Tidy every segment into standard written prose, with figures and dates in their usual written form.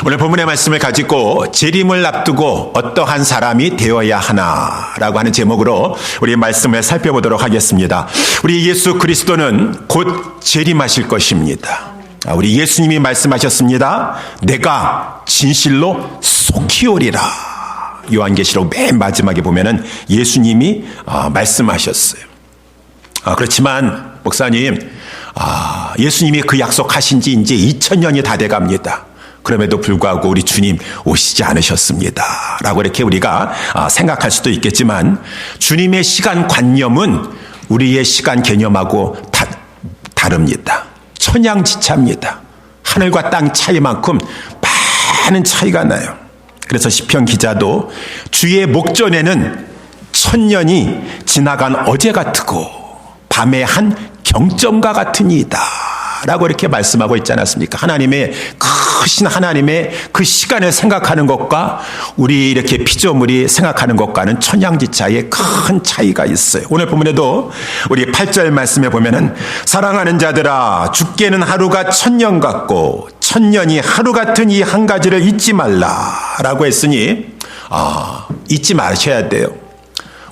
오늘 본문의 말씀을 가지고 재림을 앞두고 어떠한 사람이 되어야 하나라고 하는 제목으로 우리 말씀을 살펴보도록 하겠습니다. 우리 예수 그리스도는 곧 재림하실 것입니다. 우리 예수님이 말씀하셨습니다. 내가 진실로 속히 오리라. 요한계시록 맨 마지막에 보면은 예수님이 말씀하셨어요. 그렇지만 목사님, 예수님이 그 약속하신 지 이제 2000년이 다 돼갑니다. 그럼에도 불구하고 우리 주님 오시지 않으셨습니다. 라고 이렇게 우리가 생각할 수도 있겠지만 주님의 시간 관념은 우리의 시간 개념하고 다릅니다. 천양지차입니다. 하늘과 땅 차이만큼 많은 차이가 나요. 그래서 시편 기자도 주의 목전에는 1000년이 지나간 어제 같고 밤의 한 경점과 같으니이다 라고 이렇게 말씀하고 있지 않았습니까? 하나님의 크신 하나님의 그 시간을 생각하는 것과 우리 이렇게 피조물이 생각하는 것과는 천양지차의 큰 차이가 있어요. 오늘 본문에도 우리 8절 말씀에 보면은 사랑하는 자들아 죽게는 하루가 1000년 같고 1000년이 하루 같은 이 한 가지를 잊지 말라라고 했으니 잊지 마셔야 돼요.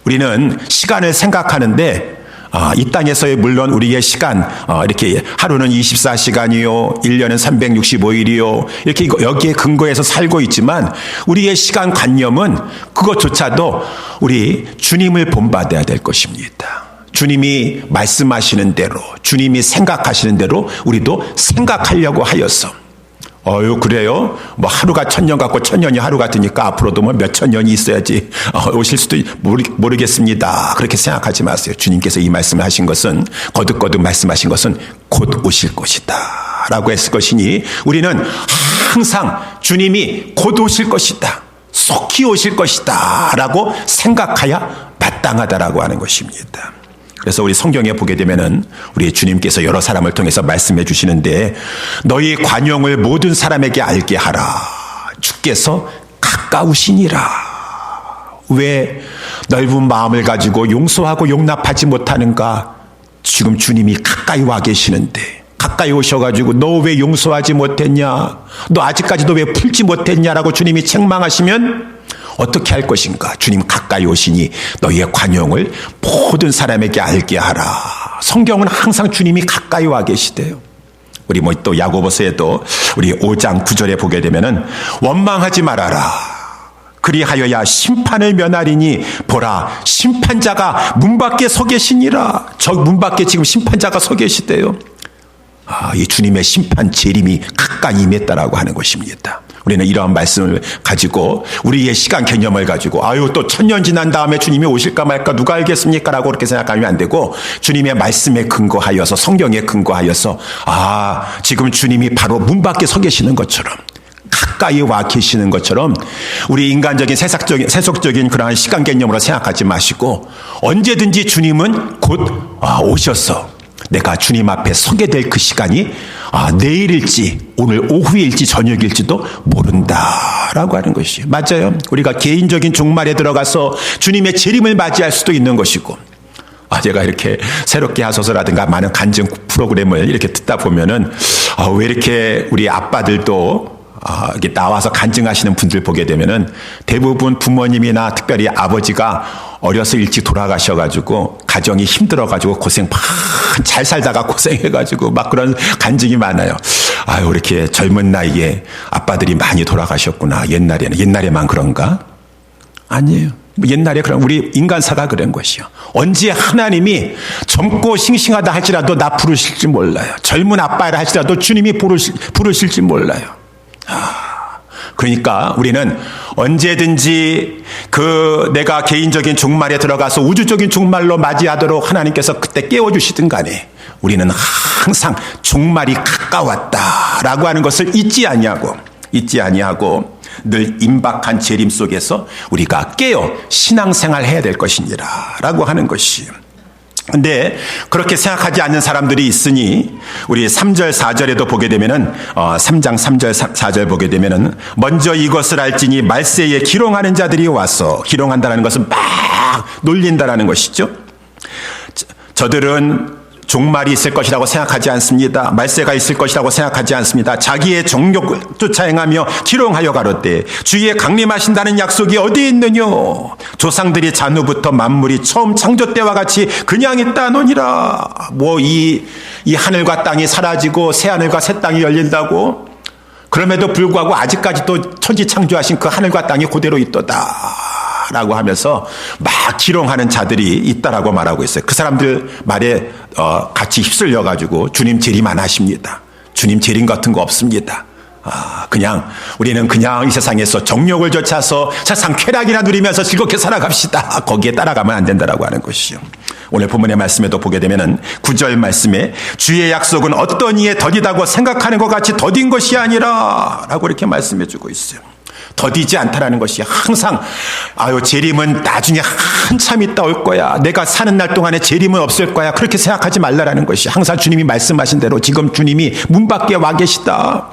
우리는 시간을 생각하는데 이 땅에서의 물론 우리의 시간 이렇게 하루는 24시간이요 1년은 365일이요 이렇게 여기에 근거해서 살고 있지만 우리의 시간 관념은 그것조차도 우리 주님을 본받아야 될 것입니다. 주님이 말씀하시는 대로 주님이 생각하시는 대로 우리도 생각하려고 하여서 그래요? 뭐 하루가 1000년 같고 1000년이 하루 같으니까 앞으로도 뭐 몇천 년이 있어야지 오실 수도 모르겠습니다. 그렇게 생각하지 마세요. 주님께서 이 말씀을 하신 것은 거듭거듭 말씀하신 것은 곧 오실 것이다 라고 했을 것이니 우리는 항상 주님이 곧 오실 것이다, 속히 오실 것이다 라고 생각해야 마땅하다라고 하는 것입니다. 그래서 우리 성경에 보게 되면은 우리 주님께서 여러 사람을 통해서 말씀해 주시는데 너희 관용을 모든 사람에게 알게 하라. 주께서 가까우시니라. 왜 넓은 마음을 가지고 용서하고 용납하지 못하는가? 지금 주님이 가까이 와 계시는데 가까이 오셔가지고 너 왜 용서하지 못했냐? 너 아직까지도 왜 풀지 못했냐라고 주님이 책망하시면 어떻게 할 것인가? 주님 가까이 오시니 너희의 관용을 모든 사람에게 알게 하라. 성경은 항상 주님이 가까이 와 계시대요. 우리 또 야고보서에도 우리 5장 9절에 보게 되면은 원망하지 말아라. 그리하여야 심판을 면하리니 보라 심판자가 문 밖에 서 계시니라. 저 문 밖에 지금 심판자가 서 계시대요. 이 주님의 심판 재림이 가까이 임했다라고 하는 것입니다. 우리는 이러한 말씀을 가지고 우리의 시간 개념을 가지고 또 1000년 지난 다음에 주님이 오실까 말까 누가 알겠습니까? 라고 그렇게 생각하면 안 되고 주님의 말씀에 근거하여서 성경에 근거하여서 지금 주님이 바로 문 밖에 서 계시는 것처럼 가까이 와 계시는 것처럼 우리 인간적인 세속적인 그러한 시간 개념으로 생각하지 마시고 언제든지 주님은 곧 오셔서 내가 주님 앞에 서게 될 그 시간이 내일일지 오늘 오후일지 저녁일지도 모른다라고 하는 것이에요. 맞아요. 우리가 개인적인 종말에 들어가서 주님의 재림을 맞이할 수도 있는 것이고 제가 이렇게 새롭게 하소서라든가 많은 간증 프로그램을 이렇게 듣다 보면은 왜 이렇게 우리 아빠들도 이렇게 나와서 간증하시는 분들 보게 되면은 대부분 부모님이나 특별히 아버지가 어려서 일찍 돌아가셔가지고 가정이 힘들어가지고 잘 살다가 고생해가지고 막 그런 간증이 많아요. 이렇게 젊은 나이에 아빠들이 많이 돌아가셨구나. 옛날에만 그런가? 아니에요. 옛날에 그런 우리 인간사가 그런 것이요. 언제 하나님이 젊고 싱싱하다 할지라도 나 부르실지 몰라요. 젊은 아빠라 할지라도 주님이 부르실지 몰라요. 그러니까 우리는 언제든지 내가 개인적인 종말에 들어가서 우주적인 종말로 맞이하도록 하나님께서 그때 깨워주시든 간에 우리는 항상 종말이 가까웠다라고 하는 것을 잊지 아니하고 늘 임박한 재림 속에서 우리가 깨어 신앙생활 해야 될 것이니라 라고 하는 것이에요. 근데 그렇게 생각하지 않는 사람들이 있으니 우리 3절 4절에도 보게 되면은 3장 3절 4절 보게 되면은 먼저 이것을 알지니 말세에 기롱하는 자들이 와서 기롱한다는 것은 막 놀린다라는 것이죠. 저들은 종말이 있을 것이라고 생각하지 않습니다. 말세가 있을 것이라고 생각하지 않습니다. 자기의 정욕을 쫓아 행하며 기롱하여 가로되 주의 강림하신다는 약속이 어디 있느냐. 조상들이 잔후부터 만물이 처음 창조 때와 같이 그냥 있다노니라. 이 하늘과 땅이 사라지고 새 하늘과 새 땅이 열린다고? 그럼에도 불구하고 아직까지도 천지 창조하신 그 하늘과 땅이 그대로 있도다 라고 하면서 막 기롱하는 자들이 있다라고 말하고 있어요. 그 사람들 말에 같이 휩쓸려 가지고 주님 재림 안 하십니다. 주님 재림 같은 거 없습니다. 우리는 그냥 이 세상에서 정욕을 좇아서 세상 쾌락이나 누리면서 즐겁게 살아갑시다. 거기에 따라가면 안 된다라고 하는 것이요. 오늘 본문의 말씀에도 보게 되면은 9절 말씀에 주의 약속은 어떤 이에 더디다고 생각하는 것 같이 더딘 것이 아니라 라고 이렇게 말씀해 주고 있어요. 더디지 않다라는 것이 항상 재림은 나중에 한참 있다 올 거야. 내가 사는 날 동안에 재림은 없을 거야. 그렇게 생각하지 말라라는 것이 항상 주님이 말씀하신 대로 지금 주님이 문 밖에 와 계시다.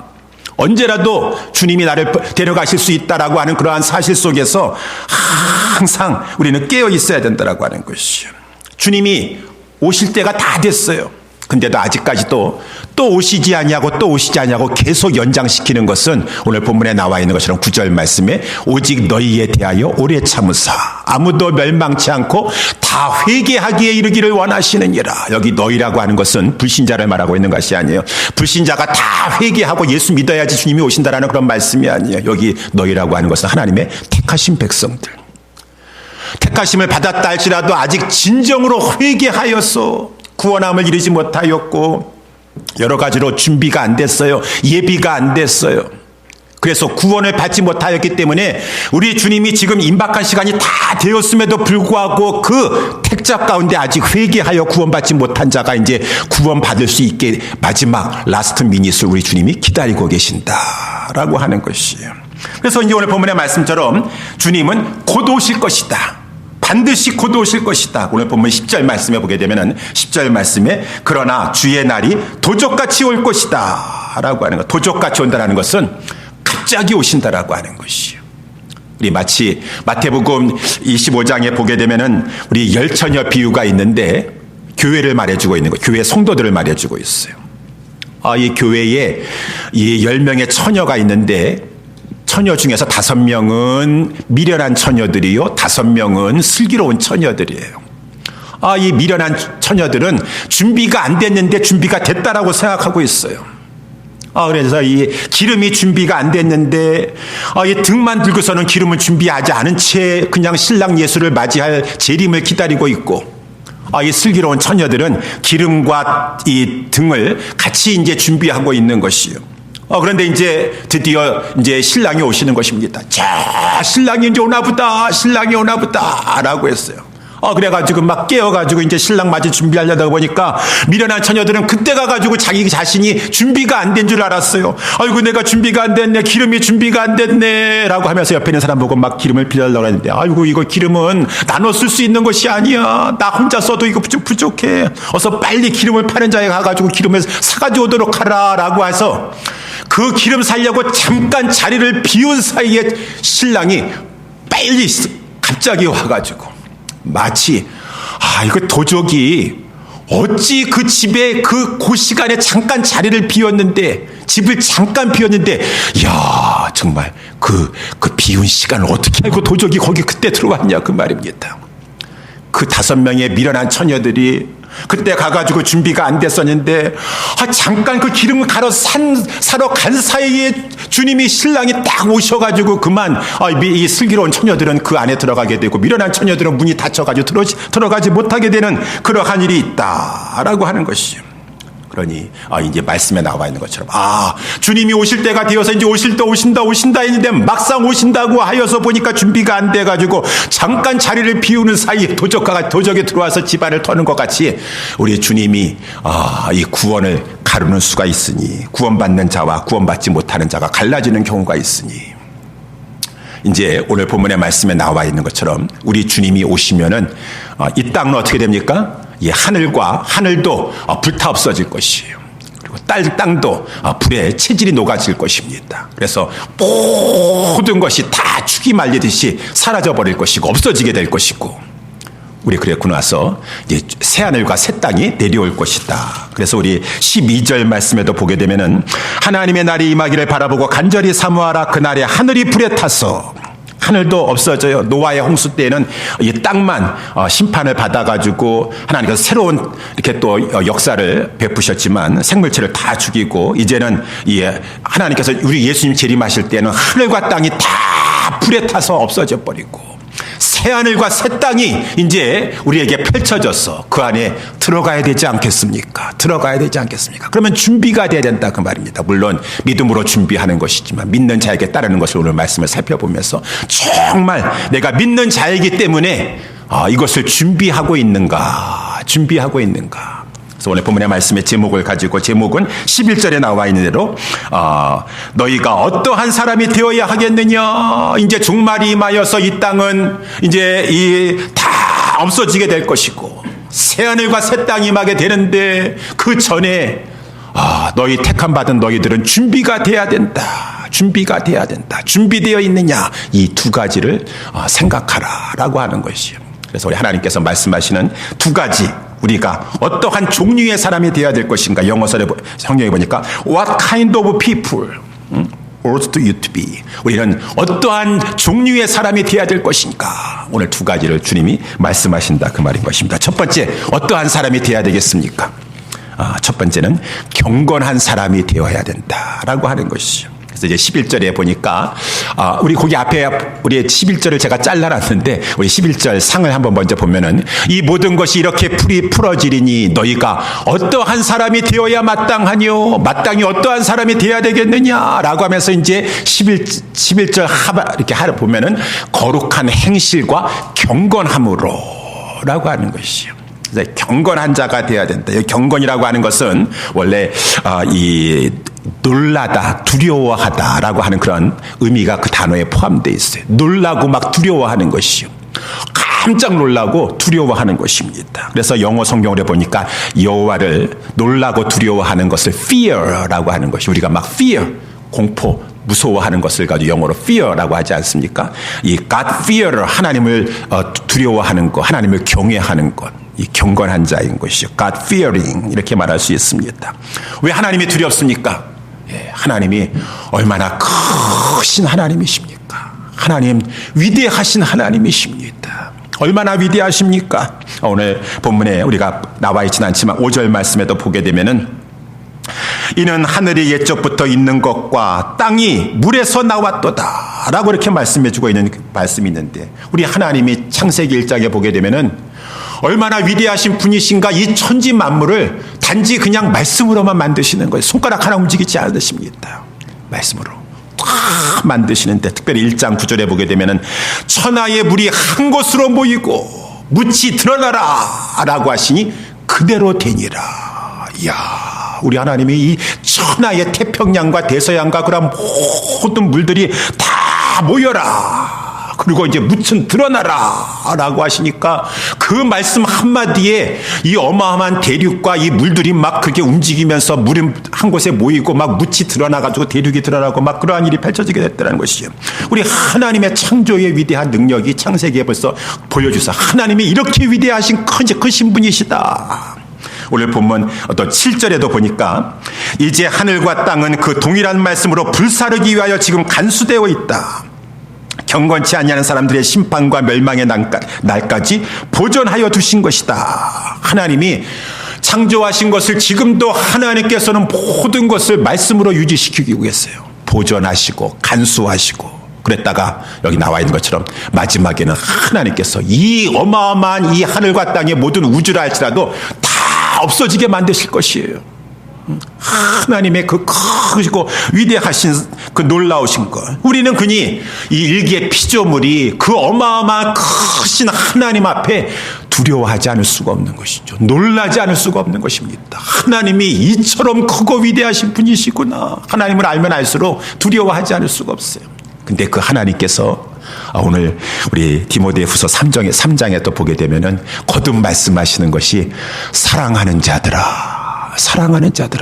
언제라도 주님이 나를 데려가실 수 있다라고 하는 그러한 사실 속에서 항상 우리는 깨어 있어야 된다라고 하는 것이요. 주님이 오실 때가 다 됐어요. 근데도 아직까지도 또 오시지 않냐고 계속 연장시키는 것은 오늘 본문에 나와 있는 것처럼 9절 말씀에 오직 너희에 대하여 오래 참으사 아무도 멸망치 않고 다 회개하기에 이르기를 원하시느니라. 여기 너희라고 하는 것은 불신자를 말하고 있는 것이 아니에요. 불신자가 다 회개하고 예수 믿어야지 주님이 오신다라는 그런 말씀이 아니에요. 여기 너희라고 하는 것은 하나님의 택하신 백성들. 택하심을 받았다 할지라도 아직 진정으로 회개하여서 구원함을 이루지 못하였고 여러 가지로 준비가 안 됐어요. 예비가 안 됐어요. 그래서 구원을 받지 못하였기 때문에 우리 주님이 지금 임박한 시간이 다 되었음에도 불구하고 그 택자 가운데 아직 회개하여 구원받지 못한 자가 이제 구원받을 수 있게 마지막 라스트 미닛을 우리 주님이 기다리고 계신다라고 하는 것이에요. 그래서 이제 오늘 본문의 말씀처럼 주님은 곧 오실 것이다. 반드시 곧 오실 것이다. 오늘 본문 10절 말씀에 보게 되면은 10절 말씀에 그러나 주의 날이 도적같이 올 것이다 라고 하는 것. 도적같이 온다는 것은 갑자기 오신다라고 하는 것이요. 우리 마치 마태복음 25장에 보게 되면은 우리 열처녀 비유가 있는데 교회를 말해주고 있는 거, 교회 성도들을 말해주고 있어요. 이 교회에 이 10명의 처녀가 있는데 처녀 중에서 5명은 미련한 처녀들이요, 5명은 슬기로운 처녀들이에요. 이 미련한 처녀들은 준비가 안 됐는데 준비가 됐다라고 생각하고 있어요. 그래서 이 기름이 준비가 안 됐는데 이 등만 들고서는 기름을 준비하지 않은 채 그냥 신랑 예수를 맞이할 재림을 기다리고 있고, 이 슬기로운 처녀들은 기름과 이 등을 같이 이제 준비하고 있는 것이요. 그런데 이제 드디어 이제 신랑이 오시는 것입니다. 자, 신랑이 이제 오나보다, 신랑이 오나보다 라고 했어요. 그래가지고 막 깨어가지고 이제 신랑 맞이 준비하려다 보니까 미련한 처녀들은 그때 가가지고 자기 자신이 준비가 안 된 줄 알았어요. 아이고, 내가 준비가 안 됐네. 기름이 준비가 안 됐네. 라고 하면서 옆에 있는 사람 보고 막 기름을 빌려려고 했는데, 아이고, 이거 기름은 나눠 쓸 수 있는 것이 아니야. 나 혼자 써도 이거 부족해. 어서 빨리 기름을 파는 자에 가가지고 기름을 사가지고 오도록 하라. 라고 해서 그 기름 살려고 잠깐 자리를 비운 사이에 신랑이 빨리 갑자기 와가지고 마치 이거 도적이 어찌 그 집에 그 시간에 잠깐 자리를 비웠는데, 집을 잠깐 비웠는데, 야, 정말 그 비운 시간을 어떻게 알고 도적이 거기 그때 들어왔냐 그 말입니다. 그 5명의 미련한 처녀들이 그때 가가지고 준비가 안 됐었는데 잠깐 그 기름을 갈아 사러 간 사이에 주님이 신랑이 딱 오셔가지고 그만 이 슬기로운 처녀들은 그 안에 들어가게 되고 미련한 처녀들은 문이 닫혀가지고 들어가지 못하게 되는 그러한 일이 있다라고 하는 것이죠. 그러니 이제 말씀에 나와 있는 것처럼 주님이 오실 때가 되어서 이제 오신다 했는데 막상 오신다고 하여서 보니까 준비가 안 돼가지고 잠깐 자리를 비우는 사이에 도적이 들어와서 집안을 터는 것 같이 우리 주님이 이 구원을 가르는 수가 있으니, 구원받는 자와 구원받지 못하는 자가 갈라지는 경우가 있으니, 이제 오늘 본문의 말씀에 나와 있는 것처럼 우리 주님이 오시면은 이 땅은 어떻게 됩니까? 이 하늘도 불타 없어질 것이에요. 그리고 땅도 불에 체질이 녹아질 것입니다. 그래서 모든 것이 다 죽이 말리듯이 사라져버릴 것이고 없어지게 될 것이고, 우리 그랬고 나서 이제 새 하늘과 새 땅이 내려올 것이다. 그래서 우리 12절 말씀에도 보게 되면은 하나님의 날이 임하기를 바라보고 간절히 사모하라. 그날에 하늘이 불에 타서 하늘도 없어져요. 노아의 홍수 때에는 이 땅만 심판을 받아가지고 하나님께서 새로운 이렇게 또 역사를 베푸셨지만 생물체를 다 죽이고 이제는 하나님께서 우리 예수님 재림하실 때는 하늘과 땅이 다 불에 타서 없어져 버리고 새 하늘과 새 땅이 이제 우리에게 펼쳐져서 그 안에 들어가야 되지 않겠습니까? 들어가야 되지 않겠습니까? 그러면 준비가 돼야 된다 그 말입니다. 물론 믿음으로 준비하는 것이지만 믿는 자에게 따르는 것을 오늘 말씀을 살펴보면서 정말 내가 믿는 자이기 때문에 이것을 준비하고 있는가? 그래서 오늘 본문의 말씀의 제목을 가지고 제목은 11절에 나와 있는 대로 너희가 어떠한 사람이 되어야 하겠느냐. 이제 종말이 임하여서 이 땅은 이제 다 없어지게 될 것이고 새하늘과 새 땅이 임하게 되는데 그 전에 너희 택함 받은 너희들은 준비가 돼야 된다. 준비되어 있느냐. 이 두 가지를 생각하라라고 하는 것이요. 그래서 우리 하나님께서 말씀하시는 두 가지 우리가 어떠한 종류의 사람이 되어야 될 것인가. 영어 성경에 보니까 What kind of people ought you to be. 우리는 어떠한 종류의 사람이 되어야 될 것인가. 오늘 두 가지를 주님이 말씀하신다 그 말인 것입니다. 첫 번째 어떠한 사람이 되어야 되겠습니까? 첫 번째는 경건한 사람이 되어야 된다라고 하는 것이죠. 그래서 이제 11절에 보니까 우리 거기 앞에 우리 11절을 제가 잘라놨는데 우리 11절 상을 한번 먼저 보면은 이 모든 것이 이렇게 풀어지리니 너희가 어떠한 사람이 되어야 마땅하뇨. 마땅히 어떠한 사람이 되어야 되겠느냐라고 하면서 이제 11절 하바 이렇게 보면은 거룩한 행실과 경건함으로라고 하는 것이요. 경건한 자가 되어야 된다. 경건이라고 하는 것은 원래 이 놀라다, 두려워하다라고 하는 그런 의미가 그 단어에 포함되어 있어요. 놀라고 막 두려워하는 것이요. 깜짝 놀라고 두려워하는 것입니다. 그래서 영어 성경으로 보니까 여호와를 놀라고 두려워하는 것을 fear라고 하는 것이 우리가 막 fear, 공포, 무서워하는 것을 가지고 영어로 fear라고 하지 않습니까? 이 God fear를 하나님을 두려워하는 것, 하나님을 경외하는 것. 이 경건한 자인 것이죠. God fearing 이렇게 말할 수 있습니다. 왜 하나님이 두렵습니까? 하나님이 얼마나 크신 하나님이십니까? 하나님 위대하신 하나님이십니다. 얼마나 위대하십니까? 오늘 본문에 우리가 나와 있지는 않지만 5절 말씀에도 보게 되면은 이는 하늘이 옛적부터 있는 것과 땅이 물에서 나왔도다 라고 이렇게 말씀해주고 있는 말씀이 있는데 우리 하나님이 창세기 1장에 보게 되면은 얼마나 위대하신 분이신가. 이 천지 만물을 단지 그냥 말씀으로만 만드시는 거예요. 손가락 하나 움직이지 않으십니다. 말씀으로 다 만드시는데 특별히 1장 9절에 보게 되면은 천하의 물이 한 곳으로 모이고 묻이 드러나라 라고 하시니 그대로 되니라. 이야, 우리 하나님이 이 천하의 태평양과 대서양과 그런 모든 물들이 다 모여라. 그리고 이제 묻은 드러나라 라고 하시니까 그 말씀 한마디에 이 어마어마한 대륙과 이 물들이 막 그렇게 움직이면서 물이 한 곳에 모이고 막 묻이 드러나가지고 대륙이 드러나고 막 그러한 일이 펼쳐지게 됐다는 것이죠. 우리 하나님의 창조의 위대한 능력이 창세기에 벌써 보여주사 하나님이 이렇게 위대하신 크신 분이시다. 오늘 본문 또 7절에도 보니까 이제 하늘과 땅은 그 동일한 말씀으로 불사르기 위하여 지금 간수되어 있다. 경건치 아니하는 사람들의 심판과 멸망의 날까지 보존하여 두신 것이다. 하나님이 창조하신 것을 지금도 하나님께서는 모든 것을 말씀으로 유지시키고 계세요. 보존하시고 간수하시고 그랬다가 여기 나와 있는 것처럼 마지막에는 하나님께서 이 어마어마한 이 하늘과 땅의 모든 우주라 할지라도 다 없어지게 만드실 것이에요. 하나님의 그 크시고 위대하신 그 놀라우신 것. 우리는 그니 이 일기의 피조물이 그 어마어마한 크신 하나님 앞에 두려워하지 않을 수가 없는 것이죠. 놀라지 않을 수가 없는 것입니다. 하나님이 이처럼 크고 위대하신 분이시구나. 하나님을 알면 알수록 두려워하지 않을 수가 없어요. 근데 그 하나님께서 오늘 우리 디모데후서 3장에 또 보게 되면은 거듭 말씀하시는 것이 사랑하는 자들아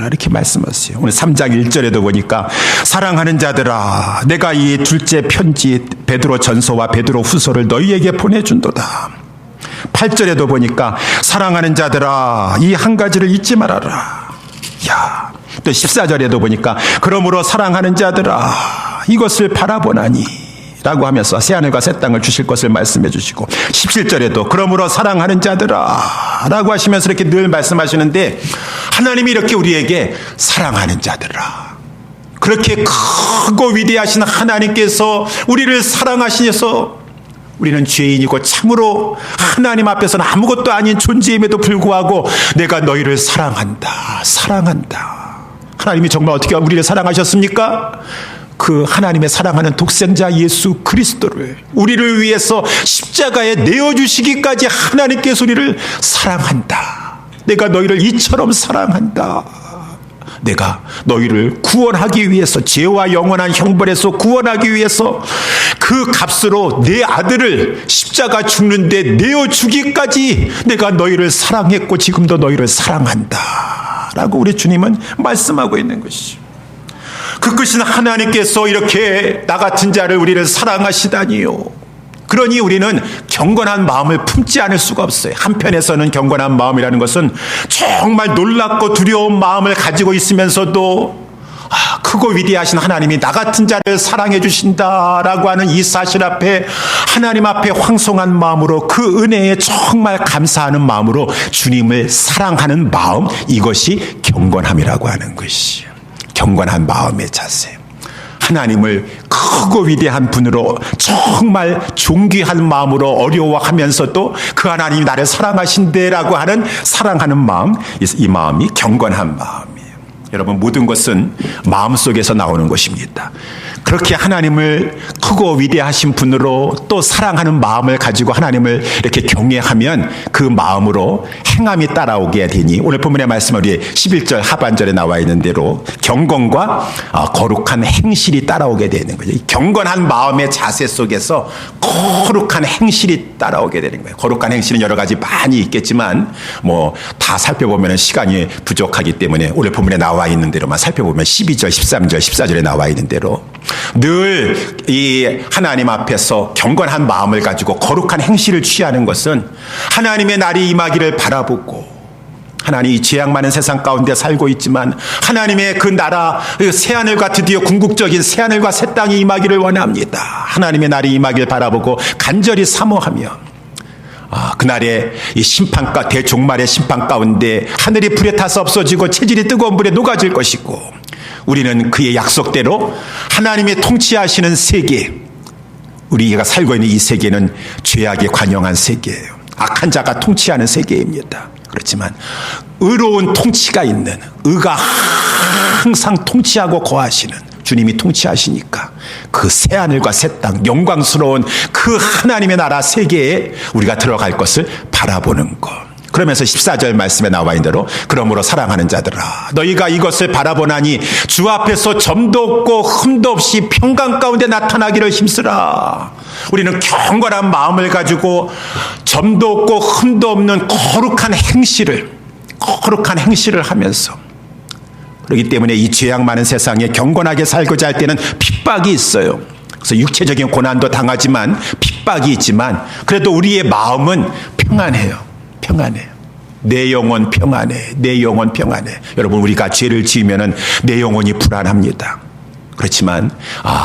이렇게 말씀하세요. 오늘 3장 1절에도 보니까 사랑하는 자들아 내가 이 둘째 편지 베드로 전서와 베드로 후서를 너희에게 보내준도다. 8절에도 보니까 사랑하는 자들아 이 한 가지를 잊지 말아라. 야, 또 14절에도 보니까 그러므로 사랑하는 자들아 이것을 바라보나니 라고 하면서 새하늘과 새 땅을 주실 것을 말씀해 주시고 17절에도 그러므로 사랑하는 자들아 라고 하시면서 이렇게 늘 말씀하시는데 하나님이 이렇게 우리에게 사랑하는 자들아, 그렇게 크고 위대하신 하나님께서 우리를 사랑하시셔서 우리는 죄인이고 참으로 하나님 앞에서는 아무것도 아닌 존재임에도 불구하고 내가 너희를 사랑한다. 하나님이 정말 어떻게 우리를 사랑하셨습니까? 그 하나님의 사랑하는 독생자 예수 그리스도를 우리를 위해서 십자가에 내어주시기까지 하나님께서 우리를 사랑한다. 내가 너희를 이처럼 사랑한다. 내가 너희를 구원하기 위해서, 죄와 영원한 형벌에서 구원하기 위해서 그 값으로 내 아들을 십자가 죽는데 내어주기까지 내가 너희를 사랑했고 지금도 너희를 사랑한다 라고 우리 주님은 말씀하고 있는 것이죠. 그 크신 하나님께서 이렇게 나 같은 자를 우리를 사랑하시다니요. 그러니 우리는 경건한 마음을 품지 않을 수가 없어요. 한편에서는 경건한 마음이라는 것은 정말 놀랍고 두려운 마음을 가지고 있으면서도 크고 위대하신 하나님이 나 같은 자를 사랑해 주신다라고 하는 이 사실 앞에 하나님 앞에 황송한 마음으로 그 은혜에 정말 감사하는 마음으로 주님을 사랑하는 마음, 이것이 경건함이라고 하는 것이에요. 경건한 마음의 자세. 하나님을 크고 위대한 분으로 정말 존귀한 마음으로 어려워하면서도 그 하나님이 나를 사랑하신대라고 하는 사랑하는 마음, 이 마음이 경건한 마음이에요. 여러분, 모든 것은 마음속에서 나오는 것입니다. 그렇게 하나님을 크고 위대하신 분으로 또 사랑하는 마음을 가지고 하나님을 이렇게 경외하면 그 마음으로 행함이 따라오게 되니 오늘 본문의 말씀은 우리 11절 하반절에 나와 있는 대로 경건과 거룩한 행실이 따라오게 되는 거죠. 경건한 마음의 자세 속에서 거룩한 행실이 따라오게 되는 거예요. 거룩한 행실은 여러 가지 많이 있겠지만 다 살펴보면 시간이 부족하기 때문에 오늘 본문에 나와 있는 대로만 살펴보면 12절, 13절, 14절에 나와 있는 대로 늘 이 하나님 앞에서 경건한 마음을 가지고 거룩한 행실을 취하는 것은 하나님의 날이 임하기를 바라보고, 하나님이 죄악 많은 세상 가운데 살고 있지만 하나님의 그 나라, 새하늘과 드디어 궁극적인 새하늘과 새 땅이 임하기를 원합니다. 하나님의 날이 임하기를 바라보고 간절히 사모하며 그날의 이 심판과 대종말의 심판 가운데 하늘이 불에 타서 없어지고 체질이 뜨거운 불에 녹아질 것이고, 우리는 그의 약속대로 하나님의 통치하시는 세계, 우리가 살고 있는 이 세계는 죄악에 관영한 세계예요. 악한 자가 통치하는 세계입니다. 그렇지만 의로운 통치가 있는, 의가 항상 통치하고 거하시는 주님이 통치하시니까 그 새하늘과 새 땅, 영광스러운 그 하나님의 나라 세계에 우리가 들어갈 것을 바라보는 것. 그러면서 14절 말씀에 나와 있는 대로 그러므로 사랑하는 자들아 너희가 이것을 바라보나니 주 앞에서 점도 없고 흠도 없이 평강 가운데 나타나기를 힘쓰라. 우리는 경건한 마음을 가지고 점도 없고 흠도 없는 거룩한 행실을 하면서, 그렇기 때문에 이 죄악 많은 세상에 경건하게 살고자 할 때는 핍박이 있어요. 그래서 육체적인 고난도 당하지만, 핍박이 있지만 그래도 우리의 마음은 평안해요. 내 영혼 평안해. 여러분, 우리가 죄를 지으면은 내 영혼이 불안합니다. 그렇지만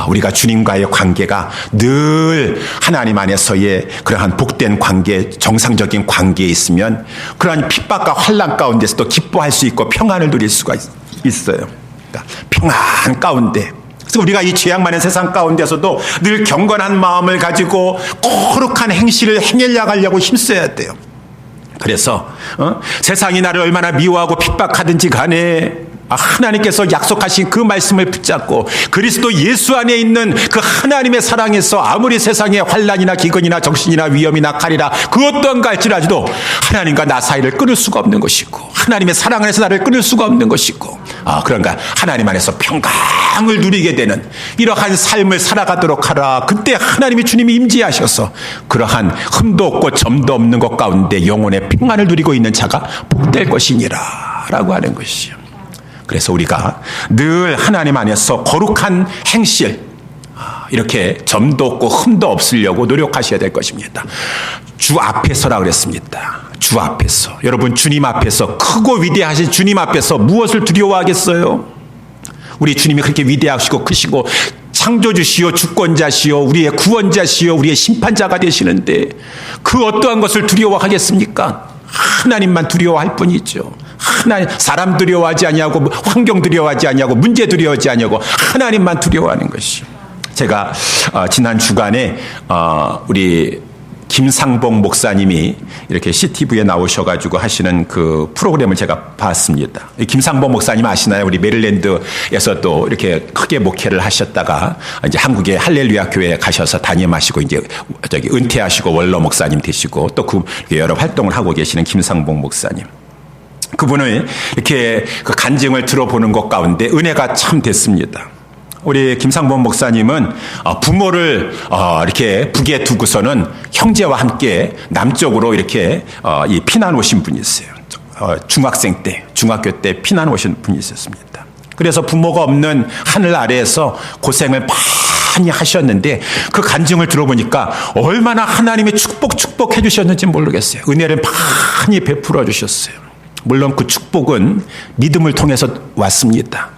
우리가 주님과의 관계가 늘 하나님 안에서의 그러한 복된 관계, 정상적인 관계에 있으면 그러한 핍박과 환난 가운데서도 기뻐할 수 있고 평안을 누릴 수가 있어요. 그러니까 평안 가운데, 그래서 우리가 이 죄악 많은 세상 가운데서도 늘 경건한 마음을 가지고 거룩한 행실을 행하려고 힘써야 돼요. 그래서 세상이 나를 얼마나 미워하고 핍박하든지 간에 하나님께서 약속하신 그 말씀을 붙잡고 그리스도 예수 안에 있는 그 하나님의 사랑에서 아무리 세상에 환난이나 기근이나 정신이나 위험이나 칼이나 그 어떤 갈지라도 하나님과 나 사이를 끊을 수가 없는 것이고, 하나님의 사랑 안에서 나를 끊을 수가 없는 것이고, 그런가 하나님 안에서 평강을 누리게 되는 이러한 삶을 살아가도록 하라. 그때 하나님이 주님이 임재하셔서 그러한 흠도 없고 점도 없는 것 가운데 영혼의 평안을 누리고 있는 자가 복될 것이니라 라고 하는 것이요. 그래서 우리가 늘 하나님 안에서 거룩한 행실, 이렇게 점도 없고 흠도 없으려고 노력하셔야 될 것입니다. 주 앞에서라 그랬습니다. 주 앞에서. 여러분, 주님 앞에서, 크고 위대하신 주님 앞에서 무엇을 두려워하겠어요? 우리 주님이 그렇게 위대하시고 크시고 창조주시오, 주권자시오, 우리의 구원자시오, 우리의 심판자가 되시는데 그 어떠한 것을 두려워하겠습니까? 하나님만 두려워할 뿐이죠. 하나님, 사람 두려워하지 아니하고 환경 두려워하지 아니하고 문제 두려워하지 아니하고 하나님만 두려워하는 것이요. 제가 지난 주간에 우리 김상봉 목사님이 이렇게 CTV에 나오셔가지고 하시는 그 프로그램을 제가 봤습니다. 김상봉 목사님 아시나요? 우리 메릴랜드에서 또 이렇게 크게 목회를 하셨다가 이제 한국의 할렐루야 교회에 가셔서 담임하시고 이제 은퇴하시고 원로 목사님 되시고 또 그 여러 활동을 하고 계시는 김상봉 목사님. 그분을 이렇게 그 간증을 들어보는 것 가운데 은혜가 참 됐습니다. 우리 김상범 목사님은 부모를 이렇게 북에 두고서는 형제와 함께 남쪽으로 이렇게 피난 오신 분이었어요. 중학생 때, 중학교 때 피난 오신 분이 있었습니다. 그래서 부모가 없는 하늘 아래에서 고생을 많이 하셨는데 그 간증을 들어보니까 얼마나 하나님의 축복해 주셨는지 모르겠어요. 은혜를 많이 베풀어 주셨어요. 물론 그 축복은 믿음을 통해서 왔습니다.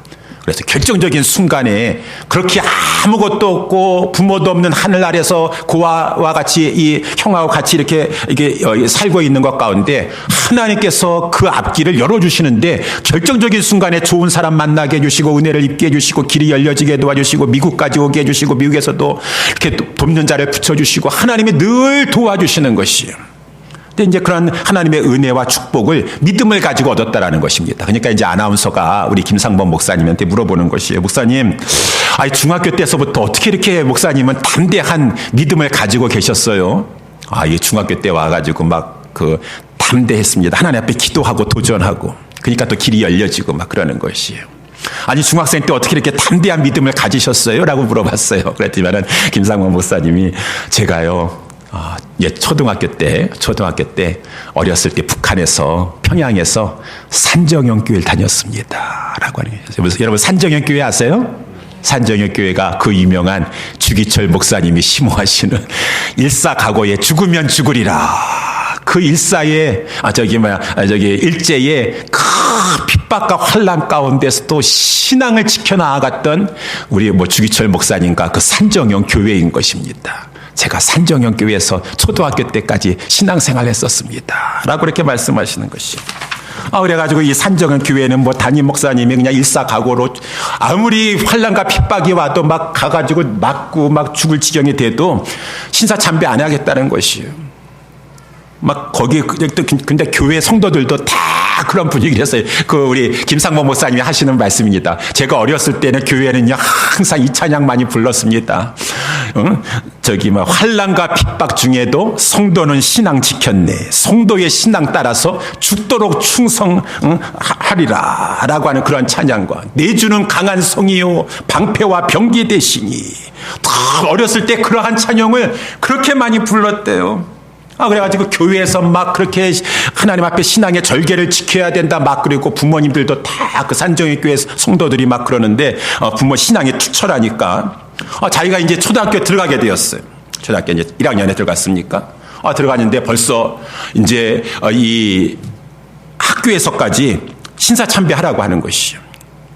그래서 결정적인 순간에 그렇게 아무것도 없고 부모도 없는 하늘 아래서 그와 같이 이 형하고 같이 이렇게 살고 있는 것 가운데 하나님께서 그 앞길을 열어주시는데 결정적인 순간에 좋은 사람 만나게 해주시고 은혜를 입게 해주시고 길이 열려지게 도와주시고 미국까지 오게 해주시고 미국에서도 이렇게 돕는 자를 붙여주시고 하나님이 늘 도와주시는 것이에요. 근데 이제 그런 하나님의 은혜와 축복을 믿음을 가지고 얻었다라는 것입니다. 그러니까 이제 아나운서가 우리 김상범 목사님한테 물어보는 것이에요. 목사님, 중학교 때서부터 어떻게 이렇게 목사님은 담대한 믿음을 가지고 계셨어요? 이 중학교 때 와가지고 막 담대했습니다. 하나님 앞에 기도하고 도전하고. 그러니까 또 길이 열려지고 막 그러는 것이에요. 아니, 중학생 때 어떻게 이렇게 담대한 믿음을 가지셨어요? 라고 물어봤어요. 그랬지만은 김상범 목사님이 제가요, 초등학교 때 어렸을 때 북한에서 평양에서 산정형 교회를 다녔습니다. 라고 하는 거예요. 여러분 산정형 교회 아세요? 산정형 교회가 그 유명한 주기철 목사님이 심호하시는 일사각오에 죽으면 죽으리라. 그 일사의 일제의 그 핍박과 환난 가운데서도 신앙을 지켜나갔던 우리 주기철 목사님과 그 산정형 교회인 것입니다. 제가 산정형 교회에서 초등학교 때까지 신앙생활을 했었습니다. 라고 이렇게 말씀하시는 것이에요. 그래가지고 이 산정형 교회는 담임 목사님이 그냥 일사각오로 아무리 환난과 핍박이 와도 막 가가지고 맞고 막 죽을 지경이 돼도 신사참배 안 하겠다는 것이에요. 막 거기 근데 교회 성도들도 다 그런 분위기였어요. 우리 김상범 목사님이 하시는 말씀입니다. 제가 어렸을 때는 교회는요 항상 이 찬양 많이 불렀습니다. 환난과 핍박 중에도 성도는 신앙 지켰네. 성도의 신앙 따라서 죽도록 충성하리라라고 하는 그런 찬양과 내주는 강한 성이요 방패와 병기 되시니. 어렸을 때 그러한 찬양을 그렇게 많이 불렀대요. 그래가지고 교회에서 막 그렇게 하나님 앞에 신앙의 절개를 지켜야 된다 막 그리고 부모님들도 다 그 산정의 교회 성도들이 막 그러는데 부모 신앙이 투철하니까 자기가 이제 초등학교에 들어가게 되었어요. 초등학교 이제 1학년에 들어갔습니까? 들어갔는데 벌써 이제 이 학교에서까지 신사참배하라고 하는 것이죠.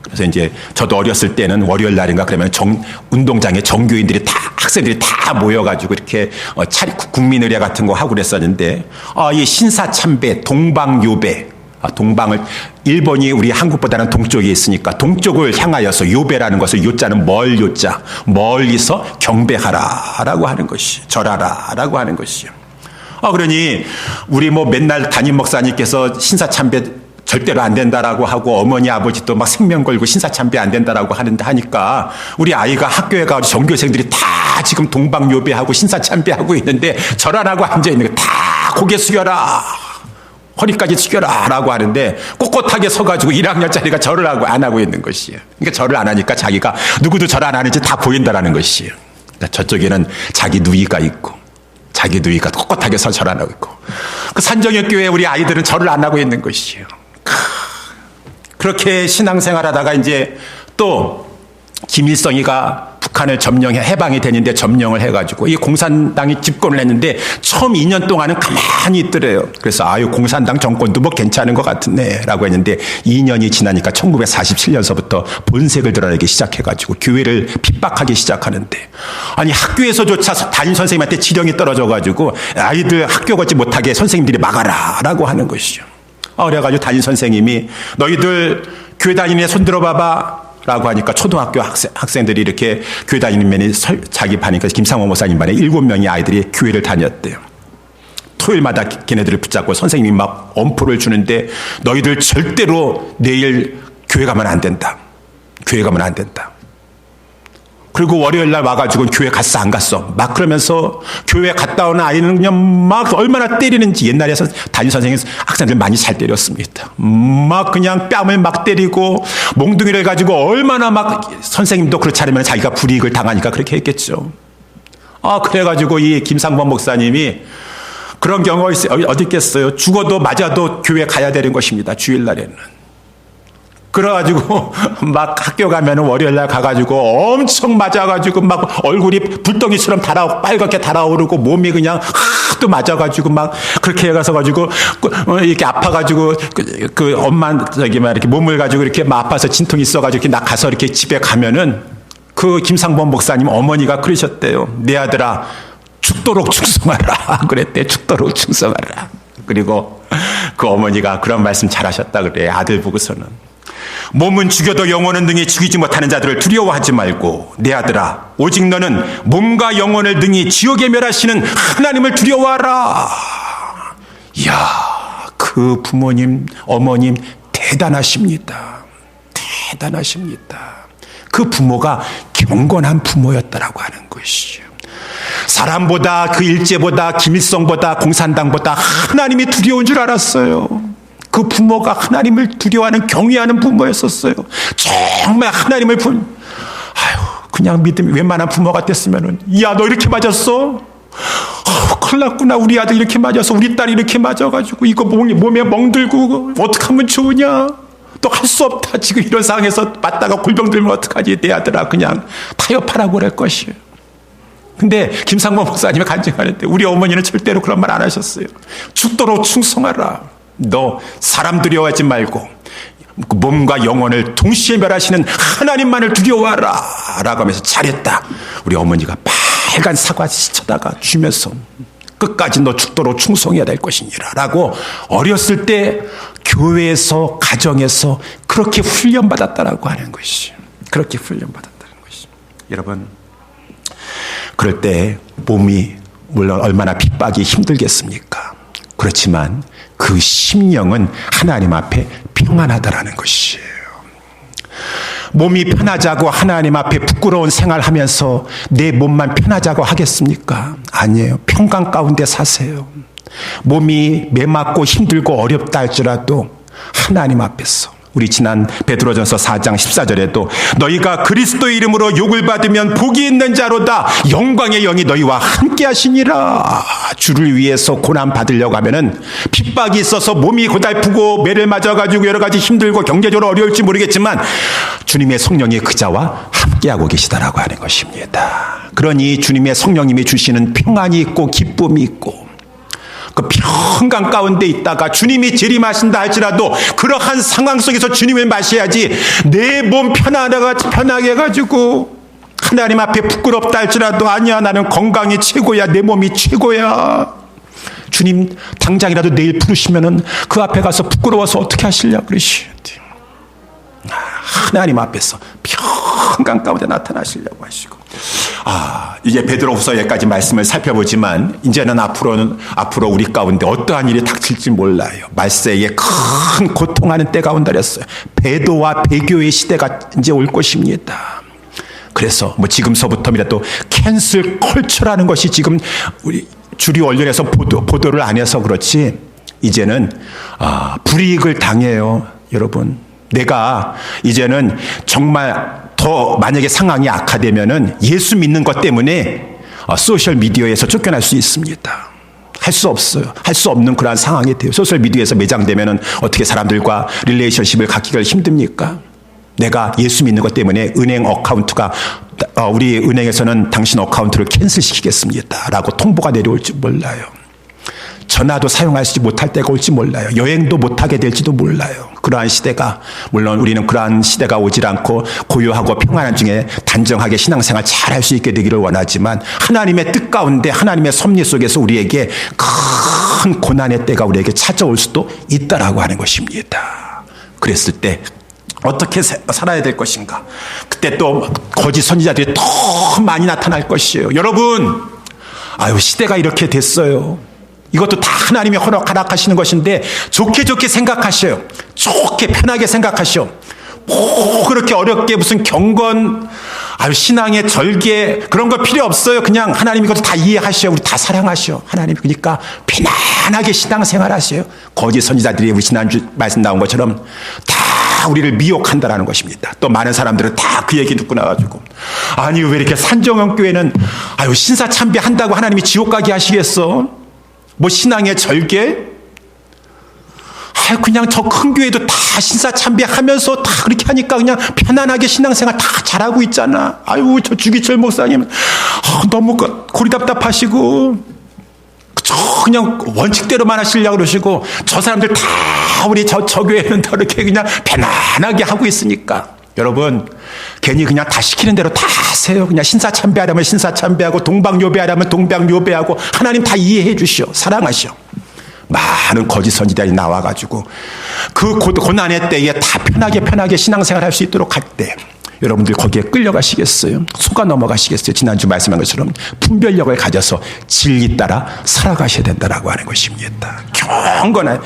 그래서 이제 저도 어렸을 때는 월요일 날인가 그러면 운동장에 정교인들이 학생들이 다 모여가지고 이렇게 국민의례 같은 거 하고 그랬었는데 이 신사참배, 동방요배, 동방을 일본이 우리 한국보다는 동쪽에 있으니까 동쪽을 향하여서 요배라는 것을 요자는 요자 멀리서 경배하라라고 하는 것이 절하라라고 하는 것이요. 그러니 우리 맨날 담임 목사님께서 신사참배 절대로 안 된다라고 하고 어머니 아버지도 막 생명 걸고 신사참배 안 된다라고 하니까 우리 아이가 학교에 가서 전교생들이 다 지금 동방요배하고 신사참배하고 있는데 절 안 하고 앉아 있는 거 다 고개 숙여라 허리까지 숙여라 라고 하는데 꼿꼿하게 서가지고 1학년짜리가 절을 하고 안 하고 있는 것이에요. 그러니까 절을 안 하니까 자기가 누구도 절 안 하는지 다 보인다라는 것이에요. 그러니까 저쪽에는 자기 누이가 있고 자기 누이가 꼿꼿하게 서 절 안 하고 있고 그 산정역 교회 우리 아이들은 절을 안 하고 있는 것이에요. 그렇게 신앙생활 하다가 이제 또 김일성이가 북한을 해방이 되는데 점령을 해가지고 이 공산당이 집권을 했는데 처음 2년 동안은 가만히 있더래요. 그래서 아유 공산당 정권도 뭐 괜찮은 것 같네 라고 했는데 2년이 지나니까 1947년서부터 본색을 드러내기 시작해가지고 교회를 핍박하기 시작하는데 아니 학교에서조차 담임 선생님한테 지령이 떨어져가지고 아이들 학교 가지 못하게 선생님들이 막아라 라고 하는 것이죠. 그래가지고 담임 선생님이 너희들 교회 다니는 손 들어봐봐 라고 하니까 초등학교 학생들이 이렇게 교회 다니는 면이 자기 반이니까 김상호 목사님 반에 7명의 아이들이 교회를 다녔대요. 토요일마다 걔네들을 붙잡고 선생님이 막 엄포를 주는데 너희들 절대로 내일 교회 가면 안 된다. 교회 가면 안 된다. 그리고 월요일 날 와가지고 교회 갔어 안 갔어 막 그러면서 교회 갔다 오는 아이는 그냥 막 얼마나 때리는지 옛날에 담임 선생님 학생들 많이 잘 때렸습니다. 막 그냥 뺨을 막 때리고 몽둥이를 가지고 얼마나 막 선생님도 그렇지 않으면 자기가 불이익을 당하니까 그렇게 했겠죠. 그래가지고 이 김상범 목사님이 그런 경우가 어디 있겠어요. 죽어도 맞아도 교회 가야 되는 것입니다. 주일날에는. 그래가지고 막 학교 가면은 월요일날 가가지고 엄청 맞아가지고 막 얼굴이 불덩이처럼 빨갛게 달아오르고 몸이 그냥 하도 맞아가지고 막 그렇게 해가지고 이렇게 아파가지고 그 엄마 이렇게 몸을 가지고 이렇게 막 아파서 진통이 있어가지고 이렇게 가서 이렇게 집에 가면은 그 김상범 목사님 어머니가 그러셨대요. 내 아들아 죽도록 충성하라 그랬대. 죽도록 충성하라. 그리고 그 어머니가 그런 말씀 잘하셨다 그래. 아들 보고서는. 몸은 죽여도 영혼은 능히 죽이지 못하는 자들을 두려워하지 말고 내 아들아 오직 너는 몸과 영혼을 능히 지옥에 멸하시는 하나님을 두려워하라. 이야 그 부모님 어머님 대단하십니다. 대단하십니다. 그 부모가 경건한 부모였다라고 하는 것이죠. 사람보다 그 일제보다 김일성보다 공산당보다 하나님이 두려운 줄 알았어요. 그 부모가 하나님을 두려워하는 경외하는 부모였었어요. 정말 하나님을 그냥 믿음이 웬만한 부모 같았으면은 야 너 이렇게 맞았어? 큰일 났구나. 우리 아들 이렇게 맞아서 우리 딸이 이렇게 맞아가지고 이거 몸에 멍들고 어떻게 하면 좋으냐? 또 할 수 없다. 지금 이런 상황에서 맞다가 골병 들면 어떡하지? 내 아들아 그냥 타협하라고 그럴 것이에요. 근데 김상범 목사님이 간증하는데 우리 어머니는 절대로 그런 말 안 하셨어요. 죽도록 충성하라. 너 사람 두려워하지 말고 몸과 영혼을 동시에 멸하시는 하나님만을 두려워하라 라고 하면서 잘했다. 우리 어머니가 빨간 사과 쳐다가 주면서 끝까지 너 죽도록 충성해야 될 것이니라 라고 어렸을 때 교회에서 가정에서 그렇게 훈련받았다라고 하는 것이 그렇게 훈련받았다는 것이 여러분 그럴 때 몸이 물론 얼마나 핍박이 힘들겠습니까? 그렇지만 그 심령은 하나님 앞에 평안하다라는 것이에요. 몸이 편하자고 하나님 앞에 부끄러운 생활하면서 내 몸만 편하자고 하겠습니까? 아니에요. 평강 가운데 사세요. 몸이 매맞고 힘들고 어렵다 할지라도 하나님 앞에서 우리 지난 베드로전서 4장 14절에도 너희가 그리스도의 이름으로 욕을 받으면 복이 있는 자로다. 영광의 영이 너희와 함께 하시니라. 주를 위해서 고난 받으려고 하면은 핍박이 있어서 몸이 고달프고 매를 맞아가지고 여러 가지 힘들고 경제적으로 어려울지 모르겠지만 주님의 성령이 그자와 함께하고 계시다라고 하는 것입니다. 그러니 주님의 성령님이 주시는 평안이 있고 기쁨이 있고 그 평강 가운데 있다가 주님이 재림하신다 할지라도 그러한 상황 속에서 주님을 마셔야지 내 몸 편하게 해가지고 하나님 앞에 부끄럽다 할지라도 아니야 나는 건강이 최고야 내 몸이 최고야 주님 당장이라도 내일 부르시면은 그 앞에 가서 부끄러워서 어떻게 하시려고 그러시지 하나님 앞에서 평강 가운데 나타나시려고 하시고 이제 베드로후서에까지 말씀을 살펴보지만 이제는 앞으로 우리 가운데 어떠한 일이 닥칠지 몰라요. 말세에 큰 고통하는 때가 온다 그랬어요. 배도와 배교의 시대가 이제 올 것입니다. 그래서 지금서부터라도 캔슬 컬처라는 것이 지금 우리 주류 언론에서 보도를 안 해서 그렇지 이제는 불이익을 당해요. 여러분 내가 이제는 정말 더 만약에 상황이 악화되면은 예수 믿는 것 때문에 소셜 미디어에서 쫓겨날 수 있습니다. 할 수 없어요. 할 수 없는 그러한 상황이 돼요. 소셜 미디어에서 매장되면은 어떻게 사람들과 릴레이션십을 갖기가 힘듭니까? 내가 예수 믿는 것 때문에 은행 어카운트가 우리 은행에서는 당신 어카운트를 캔슬시키겠습니다 라고 통보가 내려올지 몰라요. 전화도 사용하지 못할 때가 올지 몰라요. 여행도 못하게 될지도 몰라요. 그러한 시대가, 물론 우리는 그러한 시대가 오질 않고 고요하고 평안한 중에 단정하게 신앙생활 잘할 수 있게 되기를 원하지만, 하나님의 뜻 가운데 하나님의 섭리 속에서 우리에게 큰 고난의 때가 우리에게 찾아올 수도 있다라고 하는 것입니다. 그랬을 때 어떻게 살아야 될 것인가? 그때 또 거짓 선지자들이 더 많이 나타날 것이에요. 여러분, 시대가 이렇게 됐어요. 이것도 다 하나님이 허락하시는 것인데 좋게 생각하셔요. 좋게 편하게 생각하셔. 그렇게 어렵게 무슨 경건, 신앙의 절개 그런 거 필요 없어요. 그냥 하나님 이것도 다 이해하셔. 우리 다 사랑하셔. 하나님 그러니까 편안하게 신앙생활 하세요. 거짓 선지자들이 우리 지난주 말씀 나온 것처럼 다 우리를 미혹한다라는 것입니다. 또 많은 사람들은 다 그 얘기 듣고 나가지고 왜 이렇게 산정원 교회는 신사참배 한다고 하나님이 지옥 가게 하시겠어? 뭐 신앙의 절개? 그냥 저 큰 교회도 다 신사참배하면서 다 그렇게 하니까 그냥 편안하게 신앙생활 다 잘하고 있잖아. 저 주기철 목사님 너무 고리답답하시고 그냥 원칙대로만 하시려고 그러시고, 저 사람들 다 우리 저 교회는 다 이렇게 그냥 편안하게 하고 있으니까. 여러분, 괜히 그냥 다 시키는 대로 다 하세요. 그냥 신사참배하려면 신사참배하고, 동방요배하려면 동방요배하고, 하나님 다 이해해 주시오. 사랑하시오. 많은 거짓 선지자들이 나와가지고 그 고난의 때에 다 편하게 신앙생활 할 수 있도록 할 때 여러분들 거기에 끌려가시겠어요? 속아 넘어가시겠어요? 지난주 말씀한 것처럼 분별력을 가져서 진리 따라 살아가셔야 된다라고 하는 것입니다. 경건한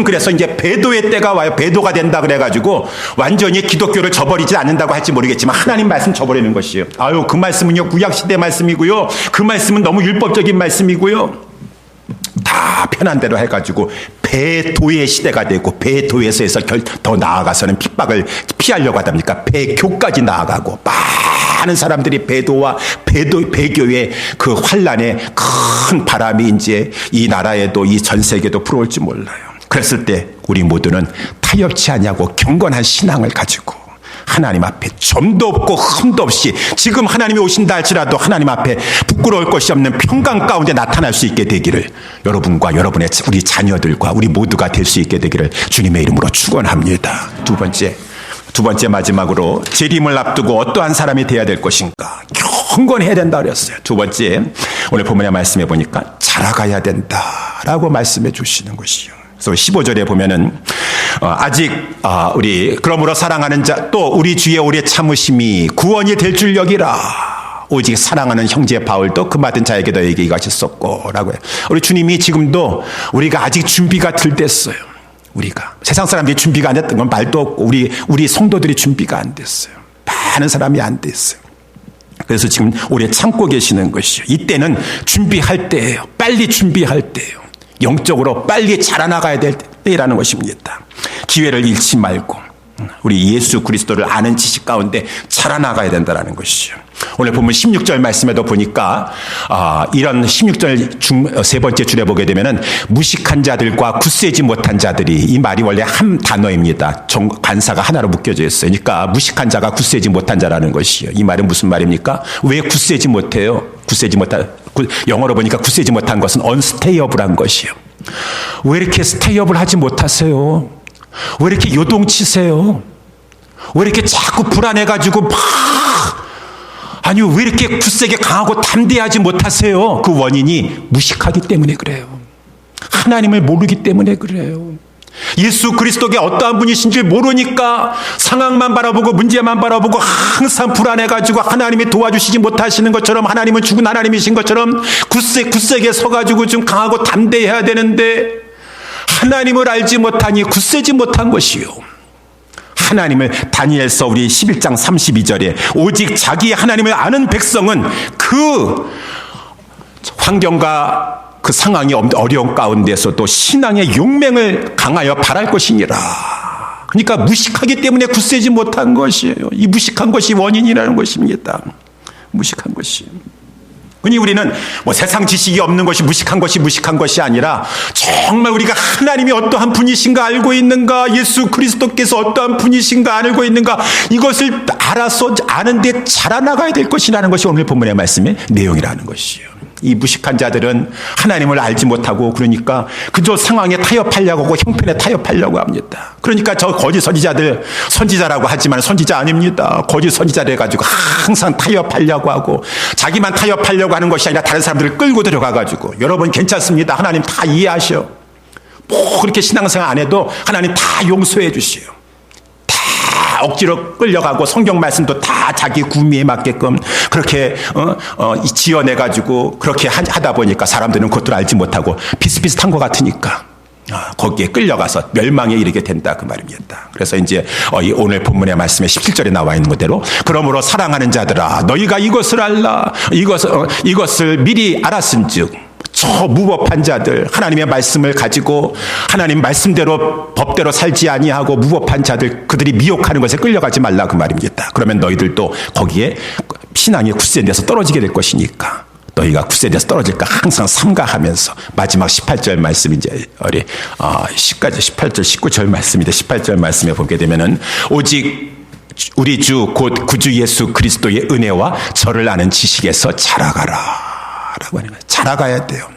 그래서 이제 배도의 때가 와요. 배도가 된다 그래가지고 완전히 기독교를 저버리지 않는다고 할지 모르겠지만 하나님 말씀 저버리는 것이에요. 그 말씀은요 구약시대 말씀이고요, 그 말씀은 너무 율법적인 말씀이고요, 다 편한 대로 해가지고 배도의 시대가 되고, 배도에서 더 나아가서는 핍박을 피하려고 하다 보니까 배교까지 나아가고, 많은 사람들이 배교의 그 환란에 큰 바람이 이제 이 나라에도 이 전 세계도 불어올지 몰라요. 그랬을 때 우리 모두는 타협치 않냐고 경건한 신앙을 가지고 하나님 앞에 점도 없고 흠도 없이, 지금 하나님이 오신다 할지라도 하나님 앞에 부끄러울 것이 없는 평강 가운데 나타날 수 있게 되기를, 여러분과 여러분의 우리 자녀들과 우리 모두가 될 수 있게 되기를 주님의 이름으로 축원합니다. 두 번째 마지막으로 재림을 앞두고 어떠한 사람이 돼야 될 것인가? 경건해야 된다 그랬어요. 두 번째, 오늘 본문의 말씀해 보니까 자라가야 된다라고 말씀해 주시는 것이요. 그래서 15절에 보면은 아직 우리 그러므로 사랑하는 자 또 우리 주의 오래 참으심이 구원이 될 줄 여기라. 오직 사랑하는 형제 바울도 그 받은 자에게도 얘기하셨었고 라고 해요. 우리 주님이 지금도 우리가 아직 준비가 덜 됐어요. 우리가 세상 사람들이 준비가 안 됐던 건 말도 없고 우리 성도들이 준비가 안 됐어요. 많은 사람이 안 됐어요. 그래서 지금 오래 참고 계시는 것이요. 이때는 준비할 때예요. 빨리 준비할 때예요. 영적으로 빨리 자라나가야 될 때라는 것입니다. 기회를 잃지 말고 우리 예수 그리스도를 아는 지식 가운데 자라나가야 된다는 것이죠. 오늘 보면 16절 말씀에도 보니까 이런 16절 세 번째 줄에 보게 되면은 무식한 자들과 굳세지 못한 자들이, 이 말이 원래 한 단어입니다. 관사가 하나로 묶여져 있어요. 그러니까 무식한 자가 굳세지 못한 자라는 것이요. 이 말은 무슨 말입니까? 왜 굳세지 못해요? 영어로 보니까 굳세지 못한 것은 unstayable한 것이요. 왜 이렇게 스테이업을 하지 못하세요? 왜 이렇게 요동치세요? 왜 이렇게 자꾸 불안해가지고 왜 이렇게 굳세게 강하고 담대하지 못하세요? 그 원인이 무식하기 때문에 그래요. 하나님을 모르기 때문에 그래요. 예수 그리스도가 어떠한 분이신지 모르니까 상황만 바라보고 문제만 바라보고 항상 불안해가지고 하나님이 도와주시지 못하시는 것처럼, 하나님은 죽은 하나님이신 것처럼 굳세게 서가지고 좀 강하고 담대해야 되는데 하나님을 알지 못하니 굳세지 못한 것이요. 하나님을, 다니엘서 우리 11장 32절에 오직 자기 하나님을 아는 백성은 그 환경과 그 상황이 어려운 가운데서도 신앙의 용맹을 강하여 바랄 것이니라. 그러니까 무식하기 때문에 굳세지 못한 것이에요. 이 무식한 것이 원인이라는 것입니다. 무식한 것이. 흔히 우리는 뭐 세상 지식이 없는 것이 무식한 것이 아니라 정말 우리가 하나님이 어떠한 분이신가 알고 있는가, 예수 그리스도께서 어떠한 분이신가 알고 있는가, 이것을 알아서 아는데 자라나가야 될 것이라는 것이 오늘 본문의 말씀의 내용이라는 것이요. 이 무식한 자들은 하나님을 알지 못하고 그러니까 그저 상황에 타협하려고 하고 형편에 타협하려고 합니다. 그러니까 저 거짓 선지자들, 선지자라고 하지만 선지자 아닙니다. 거짓 선지자를 해가지고 항상 타협하려고 하고 자기만 타협하려고 하는 것이 아니라 다른 사람들을 끌고 들어가가지고 여러분 괜찮습니다. 하나님 다 이해하셔. 뭐 그렇게 신앙생활 안 해도 하나님 다 용서해 주시오. 억지로 끌려가고 성경 말씀도 다 자기 구미에 맞게끔 그렇게 지어내가지고 그렇게 하다 보니까 사람들은 그것도 알지 못하고 비슷비슷한 것 같으니까 거기에 끌려가서 멸망에 이르게 된다 그 말입니다. 그래서 이제 오늘 본문의 말씀에 17절에 나와 있는 그대로 그러므로 사랑하는 자들아 너희가 이것을 알라 이것을 미리 알았은즉 저 무법한 자들, 하나님의 말씀을 가지고 하나님 말씀대로 법대로 살지 아니하고 무법한 자들, 그들이 미혹하는 것에 끌려가지 말라 그 말입니다. 그러면 너희들도 거기에 신앙이 굳세돼서 떨어지게 될 것이니까 너희가 굳세돼서 떨어질까 항상 삼가하면서 마지막 18절 말씀 이제 우리 10까지 18절 19절 말씀인데 18절 말씀에 보게 되면은 오직 우리 주 곧 구주 예수 그리스도의 은혜와 저를 아는 지식에서 자라가라. 라고 하는 거예요. 자라가야 돼요.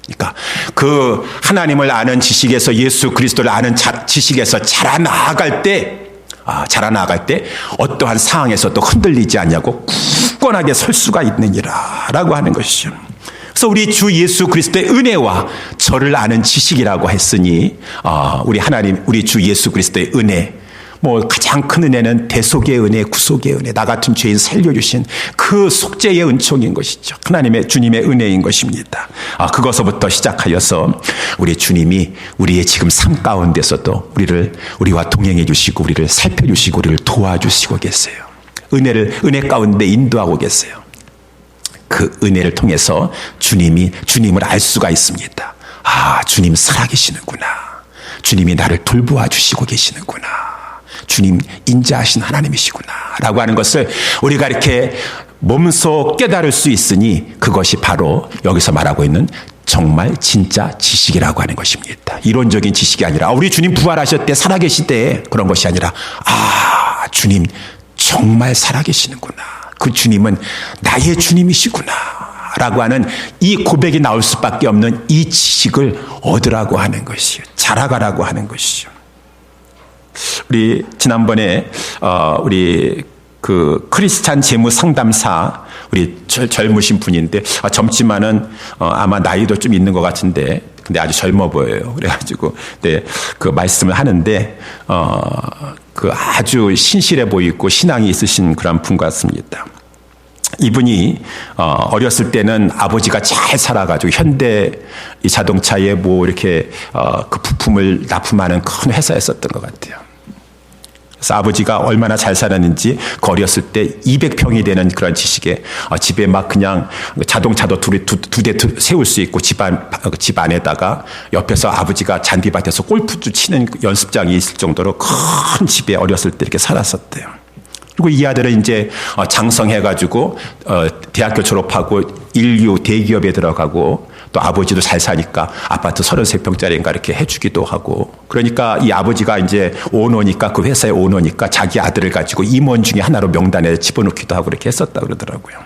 그러니까 그 하나님을 아는 지식에서 예수 그리스도를 아는 지식에서 자라나갈 때 어떠한 상황에서도 흔들리지 않냐고 굳건하게 설 수가 있느니라 라고 하는 것이죠. 그래서 우리 주 예수 그리스도의 은혜와 저를 아는 지식이라고 했으니 우리 주 예수 그리스도의 은혜, 뭐 가장 큰 은혜는 대속의 은혜, 구속의 은혜, 나 같은 죄인 살려주신 그 속죄의 은총인 것이죠. 하나님의 주님의 은혜인 것입니다. 그것부터 시작하여서 우리 주님이 우리의 지금 삶 가운데서도 우리와 동행해 주시고 우리를 살펴주시고 우리를 도와주시고 계세요. 은혜 가운데 인도하고 계세요. 그 은혜를 통해서 주님을 알 수가 있습니다. 주님 살아계시는구나. 주님이 나를 돌보아 주시고 계시는구나. 주님 인자하신 하나님이시구나 라고 하는 것을 우리가 이렇게 몸소 깨달을 수 있으니 그것이 바로 여기서 말하고 있는 정말 진짜 지식이라고 하는 것입니다. 이론적인 지식이 아니라 우리 주님 부활하셨대 살아계시대 그런 것이 아니라 주님 정말 살아계시는구나. 그 주님은 나의 주님이시구나 라고 하는 이 고백이 나올 수밖에 없는 이 지식을 얻으라고 하는 것이요. 자라가라고 하는 것이요. 우리 지난번에 우리 그 크리스찬 재무 상담사 우리 젊으신 분인데 젊지만은 아마 나이도 좀 있는 것 같은데 근데 아주 젊어 보여요. 그래가지고 그 말씀을 하는데 그 아주 신실해 보이고 신앙이 있으신 그런 분 같습니다. 이분이 어렸을 때는 아버지가 잘 살아가지고 현대 이 자동차에 뭐 이렇게 그 부품을 납품하는 큰 회사였었던 것 같아요. 그래서 아버지가 얼마나 잘 살았는지 그 어렸을 때 200평이 되는 그런 지식에 집에 막 그냥 자동차도 두 대 세울 수 있고 집 안에다가 옆에서 아버지가 잔디밭에서 골프 치는 연습장이 있을 정도로 큰 집에 어렸을 때 이렇게 살았었대요. 그리고 이 아들은 이제 장성해가지고 대학교 졸업하고 인류 대기업에 들어가고 또 아버지도 잘 사니까 아파트 33평짜리인가 이렇게 해주기도 하고 그러니까 이 아버지가 이제 오너니까 그 회사의 오너니까 자기 아들을 가지고 임원 중에 하나로 명단에 집어넣기도 하고 이렇게 했었다 그러더라고요.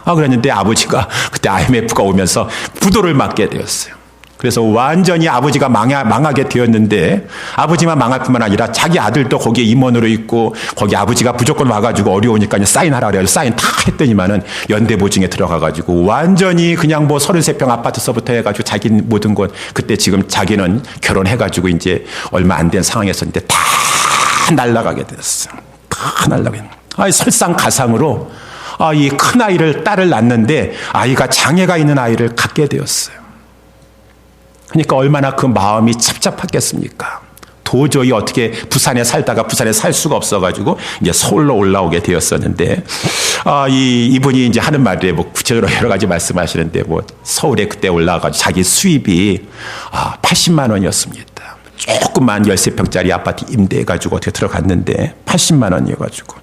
그랬는데 아버지가 그때 IMF가 오면서 부도를 맞게 되었어요. 그래서 완전히 아버지가 망하게 되었는데 아버지만 망할 뿐만 아니라 자기 아들도 거기에 임원으로 있고 거기 아버지가 무조건 와가지고 어려우니까 사인하라 그래가지고 사인 다 했더니만은 연대보증에 들어가가지고 완전히 그냥 뭐 33평 아파트서부터 해가지고 자기 모든 것 그때 지금 자기는 결혼해가지고 이제 얼마 안 된 상황이었는데 다 날아가게 됐어요. 다 날아가게. 설상가상으로 이 큰 딸을 낳는데 아이가 장애가 있는 아이를 갖게 되었어요. 그러니까 얼마나 그 마음이 찹찹했겠습니까? 도저히 어떻게 부산에 살다가 부산에 살 수가 없어가지고 이제 서울로 올라오게 되었었는데 이분이 이제 하는 말에 뭐 구체적으로 여러 가지 말씀하시는데 뭐 서울에 그때 올라와가지고 자기 수입이 80만 원이었습니다. 조그만 13평짜리 아파트 임대해가지고 어떻게 들어갔는데 80만 원이어가지고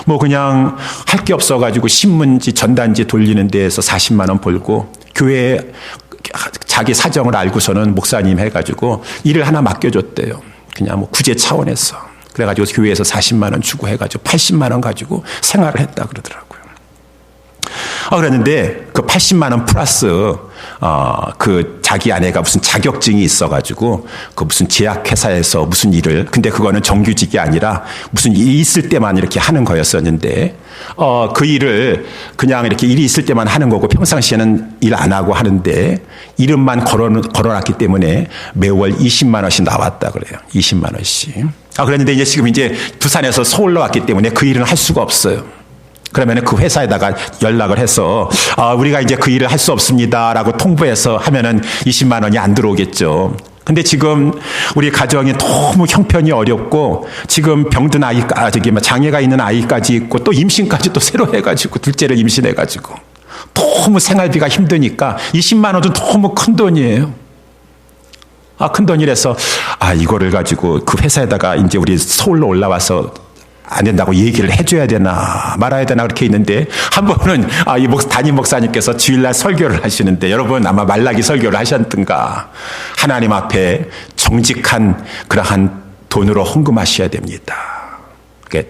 뭐 그냥 할 게 없어가지고 신문지 전단지 돌리는 데에서 40만 원 벌고 교회에 자기 사정을 알고서는 목사님 해가지고 일을 하나 맡겨줬대요. 그냥 뭐 구제 차원에서. 그래가지고 교회에서 40만 원 주고 해가지고 80만 원 가지고 생활을 했다 그러더라고요. 그랬는데 그 80만 원 플러스 그 자기 아내가 무슨 자격증이 있어가지고 그 무슨 제약회사에서 무슨 일을, 근데 그거는 정규직이 아니라 무슨 일이 있을 때만 이렇게 하는 거였었는데 그 일을 그냥 이렇게 일이 있을 때만 하는 거고 평상시에는 일 안 하고 하는데 이름만 걸어놨기 때문에 매월 20만 원씩 나왔다 그래요. 20만 원씩. 그랬는데 이제 지금 이제 부산에서 서울로 왔기 때문에 그 일은 할 수가 없어요. 그러면 그 회사에다가 연락을 해서 우리가 이제 그 일을 할 수 없습니다라고 통보해서 하면은 20만 원이 안 들어오겠죠. 근데 지금 우리 가정이 너무 형편이 어렵고 지금 병든 장애가 있는 아이까지 있고 또 임신까지 또 새로 해가지고 둘째를 임신해가지고 너무 생활비가 힘드니까 20만 원도 너무 큰 돈이에요. 큰 돈이라서 이거를 가지고 그 회사에다가 이제 우리 서울로 올라와서 안 된다고 얘기를 해줘야 되나 말아야 되나 그렇게 있는데 한 번은 이 담임 목사님께서 주일날 설교를 하시는데 여러분 아마 말라기 설교를 하셨던가 하나님 앞에 정직한 그러한 돈으로 헌금하셔야 됩니다.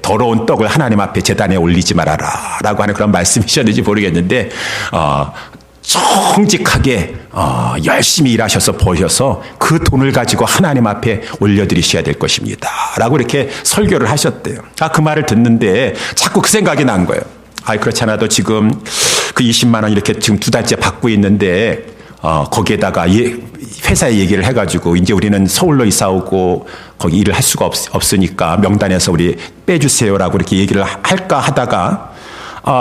더러운 떡을 하나님 앞에 제단에 올리지 말아라 라고 하는 그런 말씀이셨는지 모르겠는데 정직하게 열심히 일하셔서 버셔서 그 돈을 가지고 하나님 앞에 올려드리셔야 될 것입니다 라고 이렇게 설교를 하셨대요. 그 말을 듣는데 자꾸 그 생각이 난 거예요. 그렇지 않아도 지금 그 20만 원 이렇게 지금 2달째 받고 있는데 거기에다가 회사에 얘기를 해가지고 이제 우리는 서울로 이사 오고 거기 일을 할 수가 없으니까 명단에서 우리 빼주세요라고 이렇게 얘기를 할까 하다가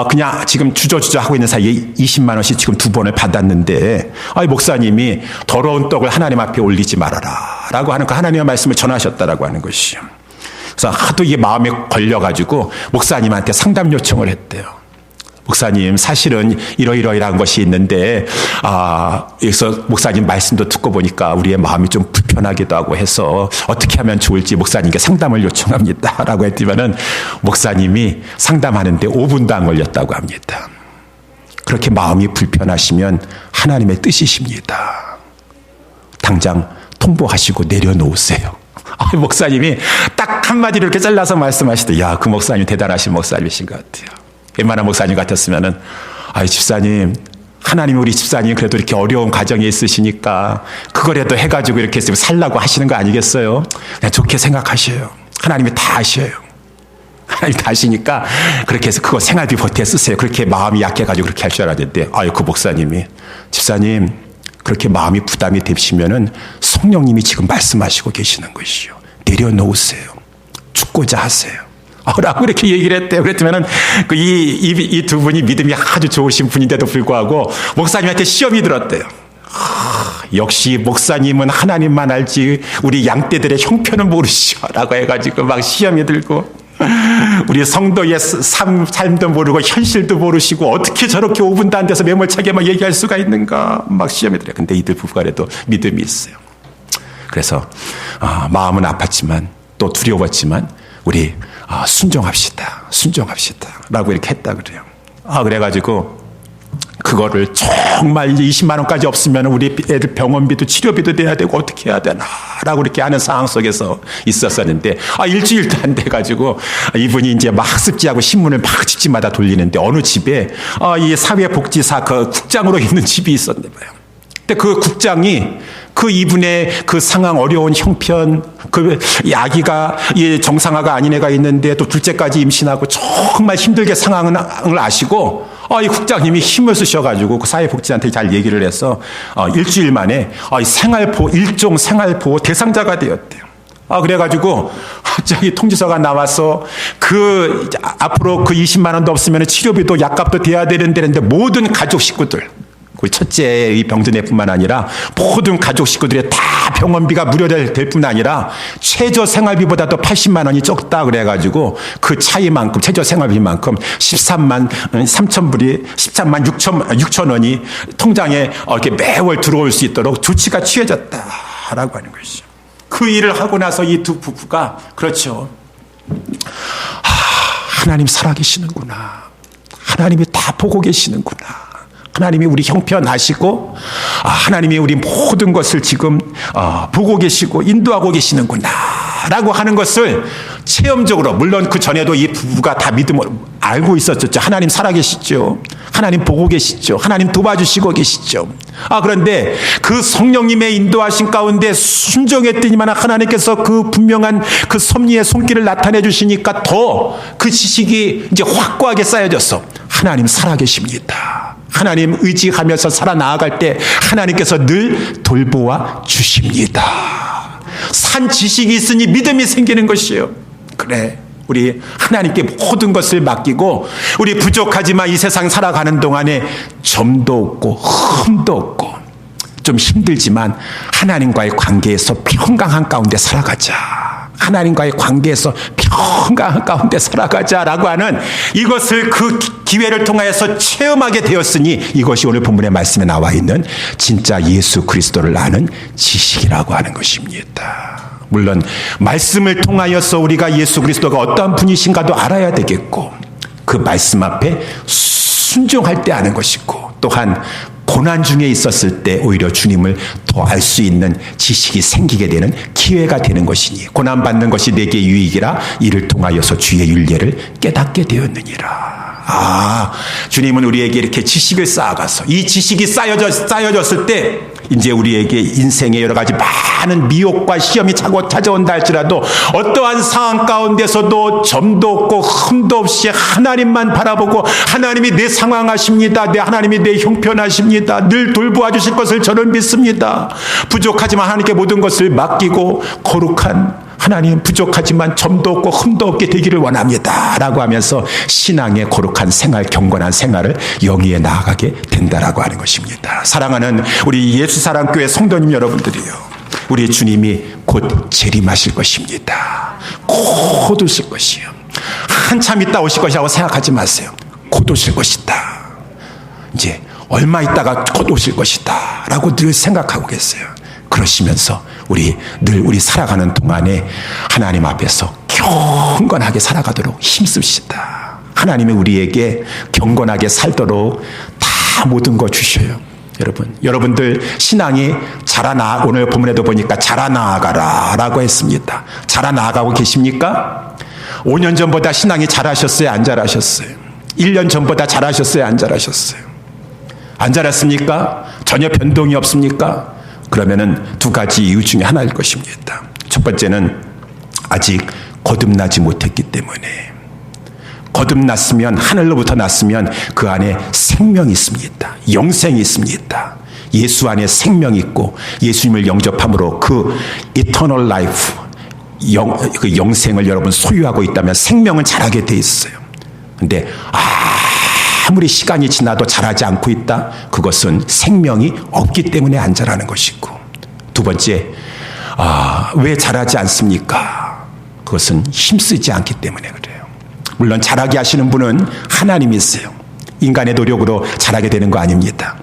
그냥 지금 주저주저 하고 있는 사이에 20만 원씩 지금 2번을 받았는데 목사님이 더러운 떡을 하나님 앞에 올리지 말아라 라고 하는 그 하나님의 말씀을 전하셨다라고 하는 것이요. 그래서 하도 이게 마음에 걸려가지고 목사님한테 상담 요청을 했대요. 목사님 사실은 이러이러이러한 것이 있는데 여기서 목사님 말씀도 듣고 보니까 우리의 마음이 좀 불편하기도 하고 해서 어떻게 하면 좋을지 목사님께 상담을 요청합니다 라고 했더니만은 목사님이 상담하는데 5분도 안 걸렸다고 합니다. 그렇게 마음이 불편하시면 하나님의 뜻이십니다. 당장 통보하시고 내려놓으세요. 목사님이 딱 한마디로 이렇게 잘라서 말씀하시더라고요. 그 목사님 대단하신 목사님이신 것 같아요. 웬만한 목사님 같았으면은 집사님, 하나님 우리 집사님 그래도 이렇게 어려운 가정에 있으시니까 그거라도 해가지고 이렇게 살라고 하시는 거 아니겠어요? 그냥 좋게 생각하셔요. 하나님이 다 아셔요. 하나님 다 아시니까 그렇게 해서 그거 생활비 보태 쓰세요. 그렇게 마음이 약해가지고 그렇게 할 줄 알았는데 그 목사님이 집사님 그렇게 마음이 부담이 되시면은 성령님이 지금 말씀하시고 계시는 것이요. 내려놓으세요. 죽고자 하세요. 라고 이렇게 얘기를 했대요. 그랬더니만은 이 두 분이 믿음이 아주 좋으신 분인데도 불구하고 목사님한테 시험이 들었대요. 역시 목사님은 하나님만 알지 우리 양떼들의 형편은 모르시오 라고 해가지고 막 시험이 들고 우리 성도의 삶도 모르고 현실도 모르시고 어떻게 저렇게 5분도 안 돼서 매몰차게 막 얘기할 수가 있는가 막 시험이 들어요. 근데 이들 부부가 그래도 믿음이 있어요. 그래서 마음은 아팠지만 또 두려웠지만 우리 순종합시다 라고 이렇게 했다 그래요. 그래가지고 그거를 정말 20만 원까지 없으면 우리 애들 병원비도 치료비도 내야 되고 어떻게 해야 되나 라고 이렇게 하는 상황 속에서 있었었는데 일주일도 안 돼가지고 이분이 이제 막 학습지하고 신문을 막 집집마다 돌리는데 어느 집에 이 사회복지사 그 국장으로 있는 집이 있었나 봐요. 근데 그 국장이 그 이분의 그 상황 어려운 형편, 그 아기가 정상화가 아닌 애가 있는데 또 둘째까지 임신하고 정말 힘들게 상황을 아시고 이 국장님이 힘을 쓰셔가지고 그 사회복지한테 잘 얘기를 해서 일주일 만에 일종 생활보호 대상자가 되었대요. 그래가지고 갑자기 통지서가 나와서 앞으로 그 20만 원도 없으면 치료비도 약값도 돼야 되는데 모든 가족 식구들 우리 첫째의 병든 애뿐만 아니라 모든 가족 식구들의 다 병원비가 무료될 뿐 아니라 최저 생활비보다도 80만 원이 적다 그래가지고 그 차이만큼 최저 생활비만큼 13만 3천 불이 13만 6천 원이 통장에 이렇게 매월 들어올 수 있도록 조치가 취해졌다라고 하는 것이죠. 그 그 일을 하고 나서 이 두 부부가 그렇죠. 하나님 살아계시는구나. 하나님이 다 보고 계시는구나. 하나님이 우리 형편 아시고 하나님이 우리 모든 것을 지금 보고 계시고 인도하고 계시는구나 라고 하는 것을 체험적으로, 물론 그 전에도 이 부부가 다 믿음을 알고 있었죠. 하나님 살아계시죠. 하나님 보고 계시죠. 하나님 도와주시고 계시죠. 그런데 그 성령님의 인도하신 가운데 순종했더니만 하나님께서 그 분명한 그 섭리의 손길을 나타내 주시니까 더 그 지식이 이제 확고하게 쌓여졌어. 하나님 살아계십니다. 하나님 의지하면서 살아나아갈 때 하나님께서 늘 돌보아 주십니다. 산 지식이 있으니 믿음이 생기는 것이에요. 그래, 우리 하나님께 모든 것을 맡기고 우리 부족하지만 이 세상 살아가는 동안에 점도 없고 흠도 없고 좀 힘들지만 하나님과의 관계에서 평강한 가운데 살아가자. 하나님과의 관계에서 평강한 가운데 살아가자라고 하는 이것을 그 기회를 통하여서 체험하게 되었으니 이것이 오늘 본문의 말씀에 나와 있는 진짜 예수 그리스도를 아는 지식이라고 하는 것입니다. 물론 말씀을 통하여서 우리가 예수 그리스도가 어떠한 분이신가도 알아야 되겠고 그 말씀 앞에 순종할 때 아는 것이고 또한 고난 중에 있었을 때 오히려 주님을 더 알 수 있는 지식이 생기게 되는 기회가 되는 것이니 고난받는 것이 내게 유익이라 이를 통하여서 주의 윤례를 깨닫게 되었느니라. 주님은 우리에게 이렇게 지식을 쌓아가서 이 지식이 쌓여졌을 때 이제 우리에게 인생의 여러 가지 많은 미혹과 시험이 찾아온다 할지라도 어떠한 상황 가운데서도 점도 없고 흠도 없이 하나님만 바라보고 하나님이 내 상황 아십니다. 하나님이 내 형편하십니다. 늘 돌보아 주실 것을 저는 믿습니다. 부족하지만 하나님께 모든 것을 맡기고 거룩한 하나님 부족하지만 점도 없고 흠도 없게 되기를 원합니다 라고 하면서 신앙의 거룩한 생활, 경건한 생활을 영위해 나아가게 된다라고 하는 것입니다. 사랑하는 우리 예수사랑교회 성도님 여러분들이요, 우리 주님이 곧 재림하실 것입니다. 곧 오실 것이요. 한참 있다 오실 것이라고 생각하지 마세요. 곧 오실 것이다. 이제 얼마 있다가 곧 오실 것이다 라고 늘 생각하고 계세요. 그러시면서 우리 살아가는 동안에 하나님 앞에서 경건하게 살아가도록 힘쓰시다. 하나님이 우리에게 경건하게 살도록 다 모든 거 주셔요. 여러분들 신앙이 오늘 본문에도 보니까 자라나가라 라고 했습니다. 자라나가고 계십니까? 5년 전보다 신앙이 잘하셨어요? 안 잘하셨어요? 1년 전보다 잘하셨어요? 안 잘하셨어요? 안 잘했습니까? 전혀 변동이 없습니까? 그러면은 두 가지 이유 중에 하나일 것입니다. 첫 번째는 아직 거듭나지 못했기 때문에, 거듭났으면, 하늘로부터 났으면 그 안에 생명이 있습니다. 영생이 있습니다. 예수 안에 생명이 있고 예수님을 영접함으로 그 eternal life, 그 영생을 여러분 소유하고 있다면 생명은 자라게 돼 있어요. 근데 아무리 시간이 지나도 자라지 않고 있다? 그것은 생명이 없기 때문에 안 자라는 것이고, 두 번째, 왜 자라지 않습니까? 그것은 힘쓰지 않기 때문에 그래요. 물론 자라게 하시는 분은 하나님이세요. 인간의 노력으로 자라게 되는 거 아닙니다.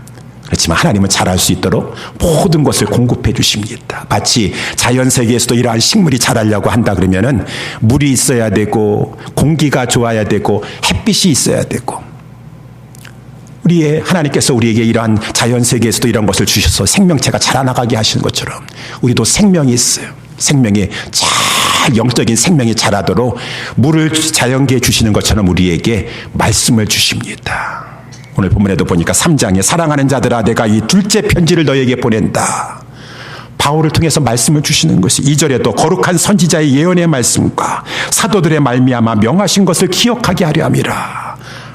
그렇지만 하나님은 자랄 수 있도록 모든 것을 공급해 주십니다. 마치 자연세계에서도 이러한 식물이 자라려고 한다 그러면은 물이 있어야 되고 공기가 좋아야 되고 햇빛이 있어야 되고, 하나님께서 우리에게 이러한 자연세계에서도 이런 것을 주셔서 생명체가 자라나가게 하시는 것처럼 우리도 생명이 있어요. 생명이 영적인 생명이 자라도록 물을 자연계에 주시는 것처럼 우리에게 말씀을 주십니다. 오늘 본문에도 보니까 3장에 사랑하는 자들아 내가 이 둘째 편지를 너에게 보낸다. 바울을 통해서 말씀을 주시는 것이 2절에도 거룩한 선지자의 예언의 말씀과 사도들의 말미암아 명하신 것을 기억하게 하려 함이라.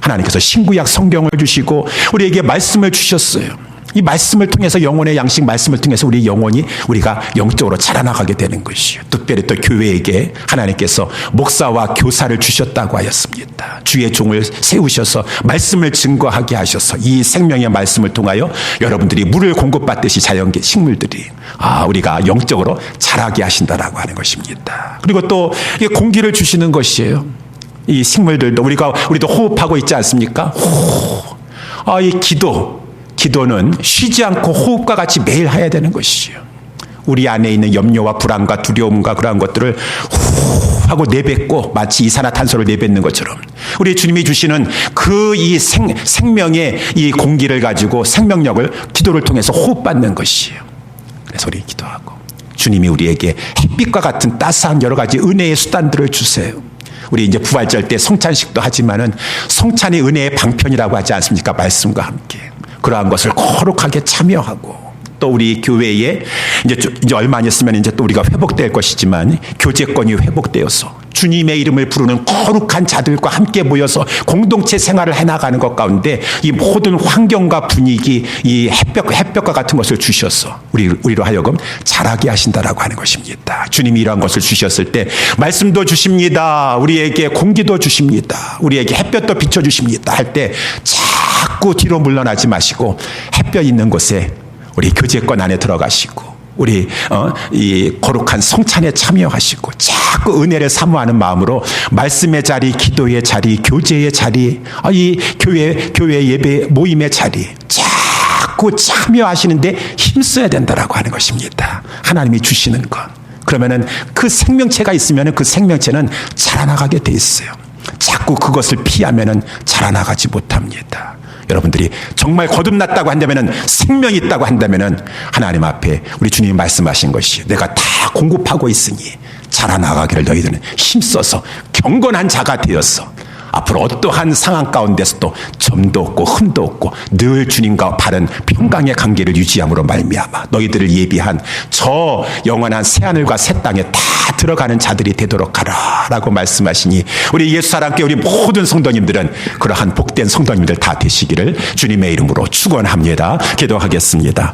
하나님께서 신구약 성경을 주시고 우리에게 말씀을 주셨어요. 이 말씀을 통해서 영혼의 양식 말씀을 통해서 우리가 영적으로 자라나가게 되는 것이요. 특별히 또 교회에게 하나님께서 목사와 교사를 주셨다고 하였습니다. 주의 종을 세우셔서 말씀을 증거하게 하셔서 이 생명의 말씀을 통하여 여러분들이 물을 공급받듯이 자연계 식물들이 우리가 영적으로 자라게 하신다라고 하는 것입니다. 그리고 또 공기를 주시는 것이에요. 이 식물들도 우리도 호흡하고 있지 않습니까? 이 기도는 쉬지 않고 호흡과 같이 매일 해야 되는 것이에요. 우리 안에 있는 염려와 불안과 두려움과 그러한 것들을 후 하고 내뱉고 마치 이산화탄소를 내뱉는 것처럼 우리 주님이 주시는 그 이 생명의 이 공기를 가지고 생명력을 기도를 통해서 호흡받는 것이에요. 그래서 우리 기도하고 주님이 우리에게 햇빛과 같은 따스한 여러 가지 은혜의 수단들을 주세요. 우리 이제 부활절 때 성찬식도 하지만은 성찬이 은혜의 방편이라고 하지 않습니까? 말씀과 함께. 그러한 것을 거룩하게 참여하고 또 우리 교회에 이제 얼마 안 있으면 이제 또 우리가 회복될 것이지만 교제권이 회복되어서 주님의 이름을 부르는 거룩한 자들과 함께 모여서 공동체 생활을 해나가는 것 가운데 이 모든 환경과 분위기, 이 햇볕과 같은 것을 주셔서 우리로 하여금 자라게 하신다라고 하는 것입니다. 주님이 이러한 것을 주셨을 때 말씀도 주십니다. 우리에게 공기도 주십니다. 우리에게 햇볕도 비춰주십니다. 할 때 자꾸 뒤로 물러나지 마시고 햇볕 있는 곳에 우리 교제권 안에 들어가시고 우리 이 거룩한 성찬에 참여하시고 자꾸 은혜를 사모하는 마음으로 말씀의 자리, 기도의 자리, 교제의 자리, 이 교회 예배 모임의 자리 자꾸 참여하시는데 힘써야 된다라고 하는 것입니다. 하나님이 주시는 것. 그러면은 그 생명체가 있으면은 그 생명체는 자라나가게 돼 있어요. 자꾸 그것을 피하면은 자라나가지 못합니다. 여러분들이 정말 거듭났다고 한다면은 생명이 있다고 한다면은 하나님 앞에 우리 주님이 말씀하신 것이 내가 다 공급하고 있으니 자라나가기를 너희들은 힘써서 경건한 자가 되어서 앞으로 어떠한 상황 가운데서도 점도 없고 흠도 없고 늘 주님과 바른 평강의 관계를 유지함으로 말미암아 너희들을 예비한 저 영원한 새하늘과 새 땅에 다 들어가는 자들이 되도록 하라라고 말씀하시니 우리 예수 사랑교회 우리 모든 성도님들은 그러한 복된 성도님들 다 되시기를 주님의 이름으로 축원합니다. 기도하겠습니다.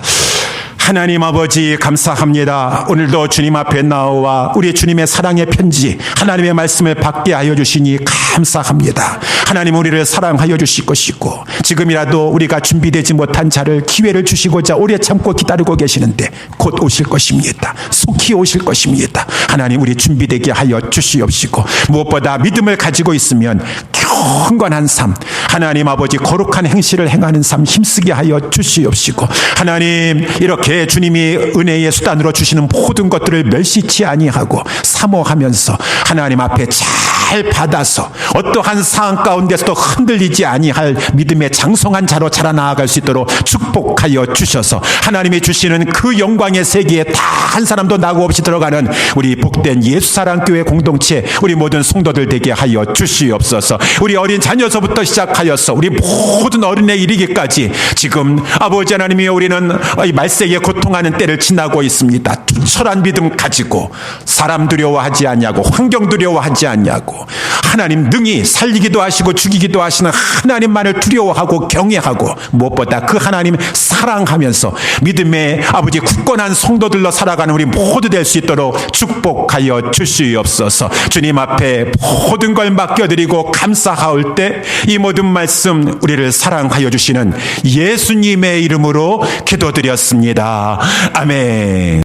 하나님 아버지 감사합니다. 오늘도 주님 앞에 나와 우리 주님의 사랑의 편지 하나님의 말씀을 받게 하여 주시니 감사합니다. 하나님 우리를 사랑하여 주실 것이고 지금이라도 우리가 준비되지 못한 자를 기회를 주시고자 오래 참고 기다리고 계시는데 곧 오실 것입니다. 속히 오실 것입니다. 하나님 우리 준비되게 하여 주시옵시고 무엇보다 믿음을 가지고 있으면 경건한 삶 하나님 아버지 거룩한 행실을 행하는 삶 힘쓰게 하여 주시옵시고 하나님 이렇게 주님이 은혜의 수단으로 주시는 모든 것들을 멸시치 아니하고 사모하면서 하나님 앞에 잘 받아서 어떠한 상황 가운데서도 흔들리지 아니할 믿음의 장성한 자로 자라나갈 수 있도록 축복하여 주셔서 하나님이 주시는 그 영광의 세계에 다 한 사람도 낙오 없이 들어가는 우리 복된 예수사랑교회 공동체 우리 모든 성도들 되게 하여 주시옵소서. 우리 어린 자녀서부터 시작하여서 우리 모든 어른에 이르기까지 지금 아버지 하나님이여 우리는 이 말세에 고통하는 때를 지나고 있습니다. 투철한 믿음 가지고 사람 두려워하지 않냐고 환경 두려워하지 않냐고 하나님 능히 살리기도 하시고 죽이기도 하시는 하나님만을 두려워하고 경외하고 무엇보다 그 하나님 사랑하면서 믿음의 아버지 굳건한 성도들로 살아가는 우리 모두 될 수 있도록 축복하여 주시옵소서. 주님 앞에 모든 걸 맡겨드리고 감사하올 때 이 모든 말씀 우리를 사랑하여 주시는 예수님의 이름으로 기도드렸습니다. 아멘.